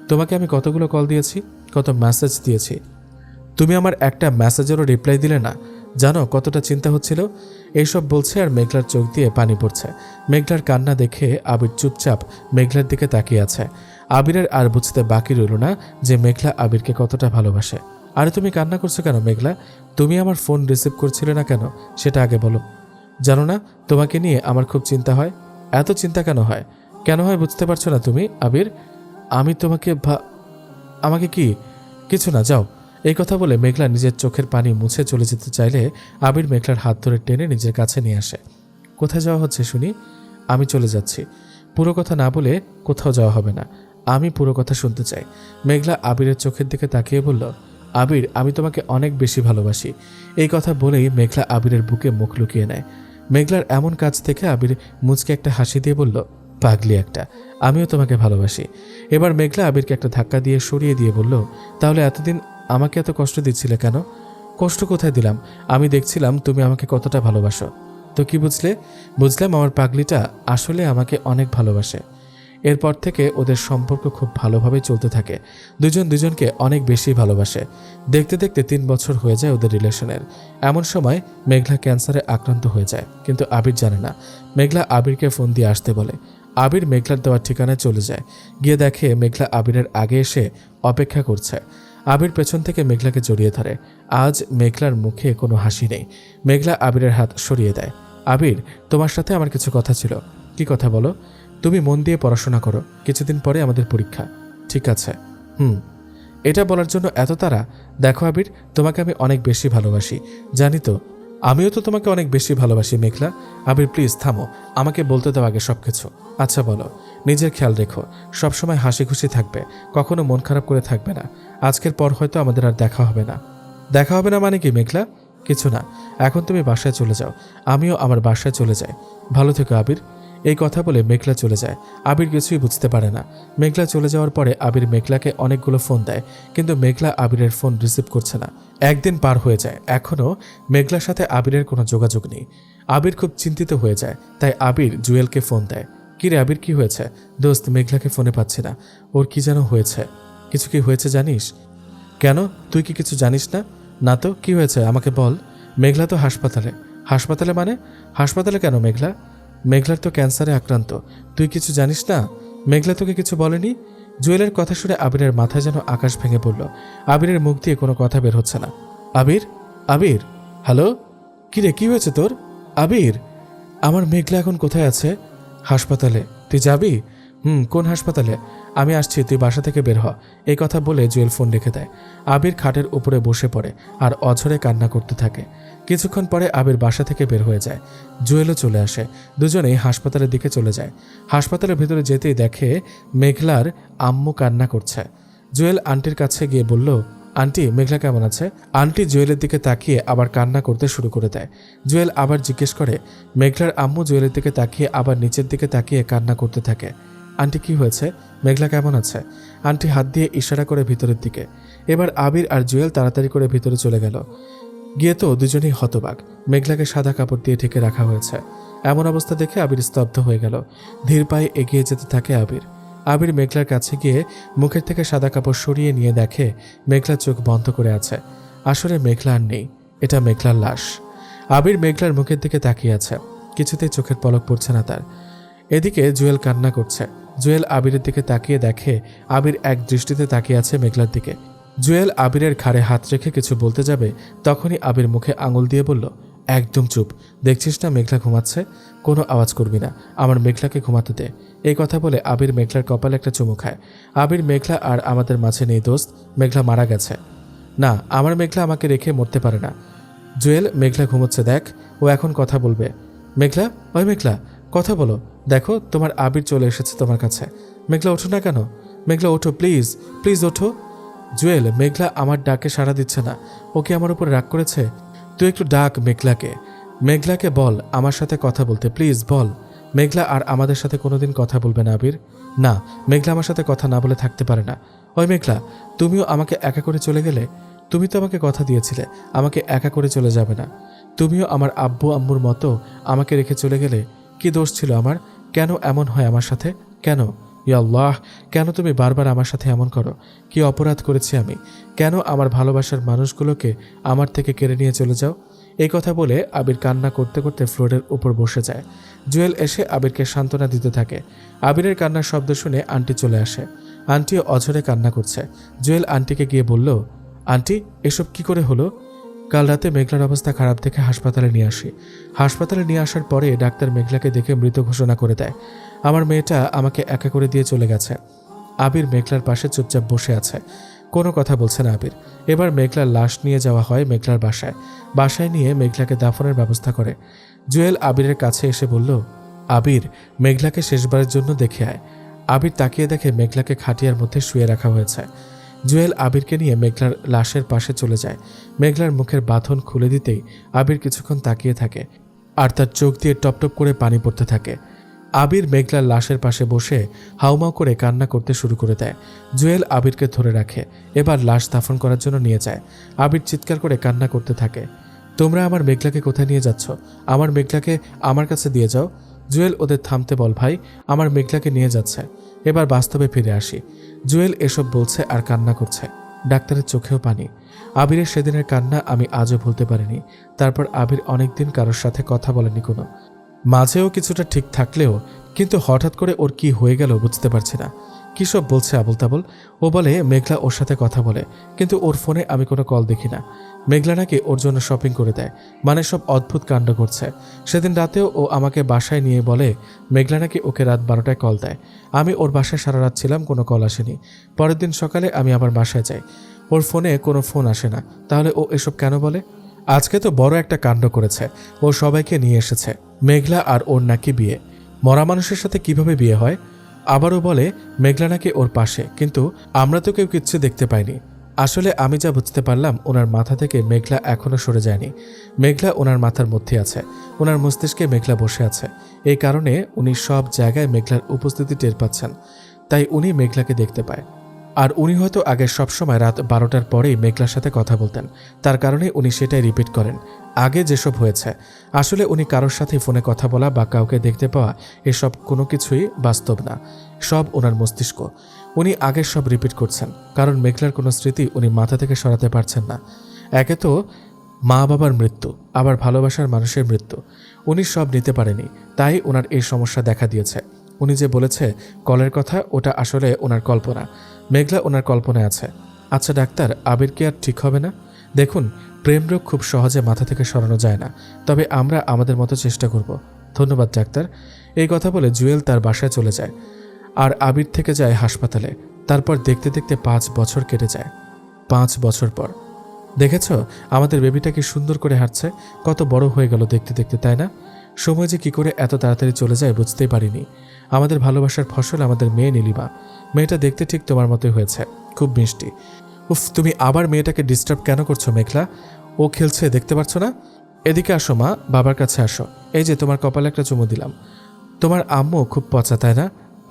তোমাকে আমি কতগুলো কল দিয়েছি, কত মেসেজ দিয়েছি, তুমি আমার একটা মেসেজেরও রিপ্লাই দিলে না। জানো কতটা চিন্তা হচ্ছিল? এইসব বলছে আর মেঘলার চোখ দিয়ে পানি পড়ছে। মেঘলার কান্না দেখে আবির চুপচাপ মেঘলার দিকে তাকিয়ে আছে। আবিরের আর বুঝতে বাকি রইল না যে মেঘলা আবিরকে কতটা ভালোবাসে। আরে তুমি কান্না করছো কেন মেঘলা? তুমি আমার ফোন রিসিভ করছিলে না কেন সেটা আগে বলো। জানো না তোমাকে নিয়ে আমার খুব চিন্তা হয়? এত চিন্তা কেন হয়? কেন হয় বুঝতে পারছো না তুমি আবির? আমি তোমাকে আমাকে কি? কিছু না, যাও। এই কথা বলে মেঘলা নিজের চোখের পানি মুছে চলে যেতে চাইলে আবির মেঘলার হাত ধরে টেনে নিজের কাছে নিয়ে আসে। কোথায় যাওয়া হচ্ছে শুনি? আমি চলে যাচ্ছি। পুরো কথা না বলে কোথাও যাওয়া হবে না, আমি পুরো কথা শুনতে চাই। মেঘলা আবিরের চোখের দিকে তাকিয়ে বলল, আবির, আমি তোমাকে অনেক বেশি ভালোবাসি। এই কথা বলেই মেঘলা আবিরের বুকে মুখ লুকিয়ে নেয়। মেঘলার এমন কাজ থেকে আবির মুচকে একটা হাসি দিয়ে বলল, পাগলি একটা, আমিও তোমাকে ভালোবাসি। এবার মেঘলা আবিরকে একটা ধাক্কা দিয়ে সরিয়ে দিয়ে বলল, তাহলে এতদিন আমাকে এত কষ্ট দিচ্ছিলে কেন? কষ্ট কোথায় দিলাম? আমি দেখছিলাম তুমি আমাকে কতটা ভালোবাসো। তো কি বুঝলে? বুঝলাম আমার পাগলিটা আসলে আমাকে অনেক ভালোবাসে। এরপর থেকে ওদের সম্পর্ক খুব ভালোভাবে চলতে থাকে। দুজন দুজনকে অনেক বেশি ভালোবাসে। দেখতে দেখতে 3 বছর হয়ে যায় ওদের রিলেশনের। এমন সময় মেঘলা ক্যান্সারে আক্রান্ত হয়ে যায়, কিন্তু আবির জানে না। মেঘলা আবিরকে ফোন দিয়ে আসতে বলে। আবির মেঘলার দেওয়ার ঠিকানায় চলে যায়। গিয়ে দেখে মেঘলা আবিরের আগে এসে অপেক্ষা করছে। আবির পেছন থেকে মেঘলাকে জড়িয়ে ধরে। আজ মেঘলার মুখে কোনো হাসি নেই। মেঘলা আবিরের হাত সরিয়ে দেয়। আবির, তোমার সাথে আমার কিছু কথা ছিল। কি কথা বলো? তুমি মন দিয়ে পড়াশোনা করো, কিছুদিন পরে আমাদের পরীক্ষা। ঠিক আছে। এটা বলার জন্য এত তাড়া? দেখো আবির, তোমাকে আমি অনেক বেশি ভালোবাসি, জানি তো। আমিও তো তোমাকে অনেক বেশি ভালোবাসি মেঘলা। আবির প্লিজ থামো, আমাকে বলতে দাও আগে সব কিছু। আচ্ছা বলো, নিজের খেয়াল রেখো, সবসময় হাসি খুশি থাকবে, কখনো মন খারাপ করে থাকবে না। আজকের পর হয়তো আমাদের আর দেখা হবে না। দেখা হবে না মানে কি মেঘলা? কিছু না, এখন তুমি বাসায় চলে যাও, আমিও আমার বাসায় চলে যাই। ভালো থেকো আবির। এই কথা বলে মেঘলা চলে যায়। আবির কিছুই বুঝতে পারে না। মেঘলা চলে যাওয়ার পরে আবির মেঘলাকে অনেকগুলো ফোন দেয়, কিন্তু মেঘলা আবিরের ফোন রিসিভ করছে না। একদিন পার হয়ে যায়, এখনও মেঘলার সাথে আবিরের কোনো যোগাযোগ নেই। আবির খুব চিন্তিত হয়ে যায়, তাই আবির জুয়েলকে ফোন দেয়। কি রে আবির, কি হয়েছে? দোস্ত, মেঘলাকে ফোনে পাচ্ছি না, ওর কি যেন হয়েছে। কিছু কি হয়েছে জানিস? কেন, তুই কি কিছু জানিস না? না তো, কি হয়েছে আমাকে বল। মেঘলা তো হাসপাতালে। হাসপাতালে মানে? হাসপাতালে কেন মেঘলা? মেঘলার তো ক্যান্সারে আক্রান্ত। তুই কিছু জানিস না? মেঘলা তোকে কিছু বলেনি? জুয়েলের কথা শুনে আবিরের মাথায় যেন আকাশ ভেঙে পড়ল। আবিরের মুখ দিয়ে কোনো কথা বের হচ্ছে না। আবির, আবির, হ্যালো, কিরে কি হয়েছে তোর? আবির, আমার মেঘলা এখন কোথায় আছে? হাসপাতালে। তুই যাবি? কোন হাসপাতালে? আমি আসছি, তুই বাসা থেকে বের হ। এই কথা বলে জুয়েল ফোন রেখে দেয়। আবির খাটের উপরে বসে পড়ে আর অঝরে কান্না করতে থাকে। কিছুক্ষণ পরে আবির বাসা থেকে বের হয়ে যায়। জুয়েলও চলে আসে। দুজনেই হাসপাতালের দিকে চলে যায়। হাসপাতালের ভিতরে যেতেই দেখে মেঘলার আম্মু কান্না করছে। জুয়েল আন্টির কাছে গিয়ে বলল, আন্টি, মেঘলা কেমন আছে? আন্টি জুয়েলের দিকে তাকিয়ে আবার কান্না করতে শুরু করে দেয়। জুয়েল আবার জিজ্ঞেস করে। মেঘলার আম্মু জুয়েলের দিকে তাকিয়ে আবার নিচের দিকে তাকিয়ে কান্না করতে থাকে। আন্টি, কি হয়েছে? মেঘলা কেমন আছে? আন্টি হাত দিয়ে ইশারা করে ভিতরের দিকে। এবার আবির আর জুয়েল তাড়াতাড়ি করে ভিতরে চলে গেল। গিয়ে তো দুজনেই হতবাক। মেঘলাকে সাদা কাপড় দিয়ে ঢেকে রাখা হয়েছে। এমন অবস্থা দেখে আবির স্তব্ধ হয়ে গেল। ধীর পায়ে এগিয়ে যেতে থাকে আবির। আবির মেঘলার কাছে গিয়ে মুখের থেকে সাদা কাপড় সরিয়ে নিয়ে দেখে মেঘলার চোখ বন্ধ করে আছে। আসলে মেঘলা আর নেই, এটা মেঘলার লাশ। আবির মেঘলার মুখের দিকে তাকিয়ে আছে, কিছুতেই চোখের পলক পড়ছে না তার। এদিকে জুয়েল কান্না করছে। জুয়েল আবিরের দিকে তাকিয়ে দেখে আবির এক দৃষ্টিতে তাকিয়ে আছে মেঘলার দিকে। জুয়েল আবিরের ঘাড়ে হাত রেখে কিছু বলতে যাবে, তখনই আবির মুখে আঙুল দিয়ে বলল, একদম চুপ, দেখছিস না মেঘলা ঘুমাচ্ছে, কোনো আওয়াজ করবি না, আমার মেঘলাকে ঘুমাতে দে। এই কথা বলে আবির মেঘলার কপালে একটা চুমু খায়। আবির, মেঘলা আর আমাদের মাঝে নেই দোস্ত, মেঘলা মারা গেছে। না, আমার মেঘলা আমাকে রেখে মরতে পারে না। জুয়েল, মেঘলা ঘুমোচ্ছে দেখ, ও এখন কথা বলবে। মেঘলা, ওই মেঘলা, কথা বলো, দেখো তোমার আবির চলে এসেছে তোমার কাছে। মেঘলা, ওঠো না কেন? মেঘলা ওঠো, প্লিজ প্লিজ ওঠো। জুয়েল, মেঘলা আমার ডাকে সাড়া দিচ্ছে না, ওকে আমার উপর রাগ করেছে। তুই একটু ডাক মেঘলাকে। মেঘলাকে বল আমার সাথে কথা বলতে, প্লিজ বল। মেঘলা আর আমাদের সাথে কোনোদিন কথা বলবে না আবির। না, মেঘলা আমার সাথে কথা না বলে থাকতে পারে না। ওই মেঘলা, তুমিও আমাকে একা করে চলে গেলে। তুমি তো আমাকে কথা দিয়েছিলে আমাকে একা করে চলে যাবে না। তুমিও আমার আব্বু আম্মুর মতো আমাকে রেখে চলে গেলে। কি দোষ ছিল আমার? কেন এমন হয় আমার সাথে? কেন? ইয়া আল্লাহ, কেন তুমি বারবার আমার সাথে এমন করো? কি অপরাধ করেছি আমি? কেন আমার ভালোবাসার মানুষগুলোকে আমার থেকে কেড়ে নিয়ে চলে যাও? এই কথা বলে আবির কান্না করতে করতে ফ্লোরের উপর বসে যায়। জুয়েল এসে আবিরকে সান্ত্বনা দিতে থাকে। আবিরের কান্নার শব্দ শুনে আন্টি চলে আসে। আন্টিও অঝরে কান্না করছে। জুয়েল আন্টিকে গিয়ে বলল, আন্টি, এসব কি করে হলো? কাল রাতে মেঘলার অবস্থা খারাপ দেখে হাসপাতালে নিয়ে আসি। হাসপাতালে নিয়ে আসার পরে ডাক্তার মেঘলাকে দেখে মৃত ঘোষণা করে দেয়। আমার মেয়েটা আমাকে একা করে দিয়ে চলে গেছে। আবির মেঘলার পাশে চুপচাপ বসে আছে, কোনো কথা বলছে না আবির। এবার মেঘলার লাশ নিয়ে যাওয়া হয় মেঘলার বাসায়। বাসায় নিয়ে মেঘলাকে দাফনের ব্যবস্থা করে। জুয়েল আবিরের কাছে এসে বলল, আবির, মেঘলাকে শেষবারের জন্য দেখে আয়। আবির তাকিয়ে দেখে মেঘলাকে খাটিয়ার মধ্যে শুয়ে রাখা হয়েছে। জুয়েল আবিরকে নিয়ে মেঘলার লাশের পাশে চলে যায়। মেঘলার মুখের বাঁধন খুলে দিতেই আবির কিছুক্ষণ তাকিয়ে থাকে, আর তার চোখ দিয়ে টপটপ করে পানি পড়তে থাকে। আবির মেঘলার লাশের পাশে বসে হাউমাউ করে কান্না করতে শুরু করে দেয়। জুয়েল আবিরকে ধরে রাখে, এবার লাশ দাফন করার জন্য নিয়ে যায়। আবির চিৎকার করে কান্না করতে থাকে, তোমরা আমার মেঘলাকে কোথায় নিয়ে যাচ্ছ? আমার মেঘলাকে আমার কাছে দিয়ে যাও। জুয়েল, ওদের থামতে বল ভাই, আমার মেঘলাকে নিয়ে যাচ্ছে। এবার বাস্তবে ফিরে আসি। জুয়েল এসব বলছে আর কান্না করছে। ডাক্তারের চোখেও পানি। আবিরের সেদিনের কান্না আমি আজও ভুলতে পারিনি। তারপর আবির অনেকদিন কারোর সাথে কথা বলেনি কোনো। মাঝেও কিছুটা ঠিক থাকলেও কিন্তু হঠাৎ করে ওর কি হয়ে গেল বুঝতে পারছি না। কী সব বলছে আবল তাবল। ও বলে মেঘলা ওর সাথে কথা বলে, কিন্তু ওর ফোনে আমি কোনো কল দেখি না। মেঘলা নাকি ওর জন্য শপিং করে দেয়, মানে সব অদ্ভুত কাণ্ড করছে। সেদিন রাতেও ও আমাকে বাসায় নিয়ে বলে মেঘলা নাকি ওকে রাত 12টায় কল দেয়। আমি ওর বাসায় সারা রাত ছিলাম, কোনো কল আসেনি। পরের দিন সকালে আমি আবার বাসায় যাই, ওর ফোনে কোনো ফোন আসে না। তাহলে ও এসব কেন বলে? আজকে তো বড় একটা কাণ্ড করেছে, ও সবাইকে নিয়ে এসেছে। মেঘলা আর ওর নাকি বিয়ে। মরা মানুষের সাথে কিভাবে বিয়ে হয়? আবারও বলে মেঘলা নাকি ওর পাশে, কিন্তু আমরা তো কেউ কিচ্ছু দেখতে পাইনি। আসলে আমি যা বুঝতে পারলাম, ওনার মাথা থেকে মেঘলা এখনো সরে যায়নি। মেঘলা ওনার মাথার মধ্যে আছে, ওনার মস্তিষ্কে মেঘলা বসে আছে। এই কারণে উনি সব জায়গায় মেঘলার উপস্থিতি টের পাচ্ছেন, তাই উনি মেঘলাকে দেখতে পায়। আর উনি হয়তো আগে সবসময় রাত 12টার পরেই মেঘলার সাথে কথা বলতেন, তার কারণে উনি সেটাই রিপিট করেন আগে যেসব হয়েছে। আসলে উনি কারোর সাথে ফোনে কথা বলা বা কাউকে দেখতে পাওয়া এসব কোনো কিছুই বাস্তব না, সব ওনার মস্তিষ্ক। উনি আগের সব রিপিট করছেন, কারণ মেঘলার কোনো স্মৃতি উনি মাথা থেকে সরাতে পারছেন না। একে তো মা বাবার মৃত্যু, আবার ভালোবাসার মানুষের মৃত্যু, উনি সব নিতে পারেনি, তাই ওনার এই সমস্যা দেখা দিয়েছে। উনি যে বলেছে কলের কথা, ওটা আসলে ওনার কল্পনা। মেঘলা ওনার কল্পনায় আছে। আচ্ছা ডাক্তার, আবির কি আর ঠিক হবে না? দেখুন, প্রেম রোগ খুব সহজে মাথা থেকে সরানো যায় না, তবে আমরা আমাদের মতো চেষ্টা করব। ধন্যবাদ ডাক্তার। এই কথা বলে জুয়েল তার বাসায় চলে যায়, আর আবির থেকে যায় হাসপাতালে। তারপর দেখতে দেখতে 5 বছর কেটে যায়। 5 বছর পর দেখেছ আমাদের বেবিটা কি সুন্দর করে হাঁটছে, কত বড় হয়ে গেল দেখতে দেখতে, তাই না? সময় যে কি করে এত তাড়াতাড়ি চলে যায় বুঝতেই পারিনি। আমাদের ভালোবাসার ফসল আমাদের মেয়ে নীলিমা। মেয়েটা দেখতে ঠিক তোমার মতোই হয়েছে, খুব মিষ্টি। উফ, তুমি আবার মেয়েটাকে ডিস্টার্ব কেন করছো মেঘলা? ও খেলছে, দেখতে পাচ্ছ না? এদিকে আসো মা, বাবার কাছে আসো। এই যে তোমার কপালে একটা চুমু দিলাম। তোমার আম্মু খুব পচা, তাই না?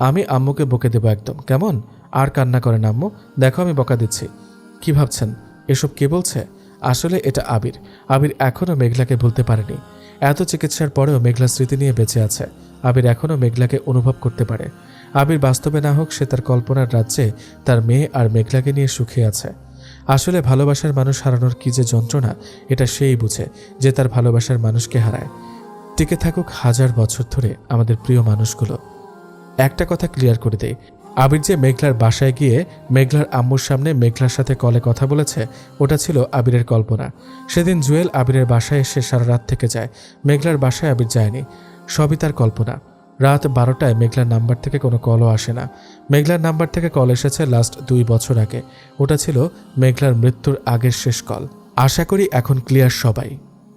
আমি আম্মুকে বকে দেবো একদম, কেমন? আর কান্না করেন আম্মু, দেখো আমি বকা দিচ্ছি। কি ভাবছেন এসব কে বলছে? আসলে এটা আবির। আবির এখনও মেঘলাকে ভুলতে পারেনি। এত চিকিৎসার পরেও মেঘলা স্মৃতি নিয়ে বেঁচে আছে। আবির এখনও মেঘলাকে অনুভব করতে পারে। আবির বাস্তবে না হোক, সে তার কল্পনার রাজ্যে তার মেয়ে আর মেঘলাকে নিয়ে সুখে আছে। আসলে ভালোবাসার মানুষ হারানোর কি যে যন্ত্রণা, এটা সেই বুঝে যে তার ভালোবাসার মানুষকে হারায়। টিকে থাকুক 1000 বছর ধরে আমাদের প্রিয় মানুষগুলো। একটা কথা ক্লিয়ার করে দেই, আবির যে মেঘলার বাসায় গিয়ে মেঘলার আম্মুর সামনে মেঘলার সাথে কলে কথা বলেছে, ওটা ছিল আবিরের কল্পনা। সেদিন জুয়েল আবিরের বাসায় এসে সারা রাত থেকে যায়। মেঘলার বাসায় আবির যায়নি, সবই তার কল্পনা। রাত 12টায় মেঘলার নাম্বার থেকে কোনো কলও আসে না। মেঘলার নাম্বার থেকে কল এসেছে লাস্ট 2 বছর আগে। ওটা ছিল মেঘলার মৃত্যুর আগের শেষ কল। আশা করি এখন ক্লিয়ার সবাই।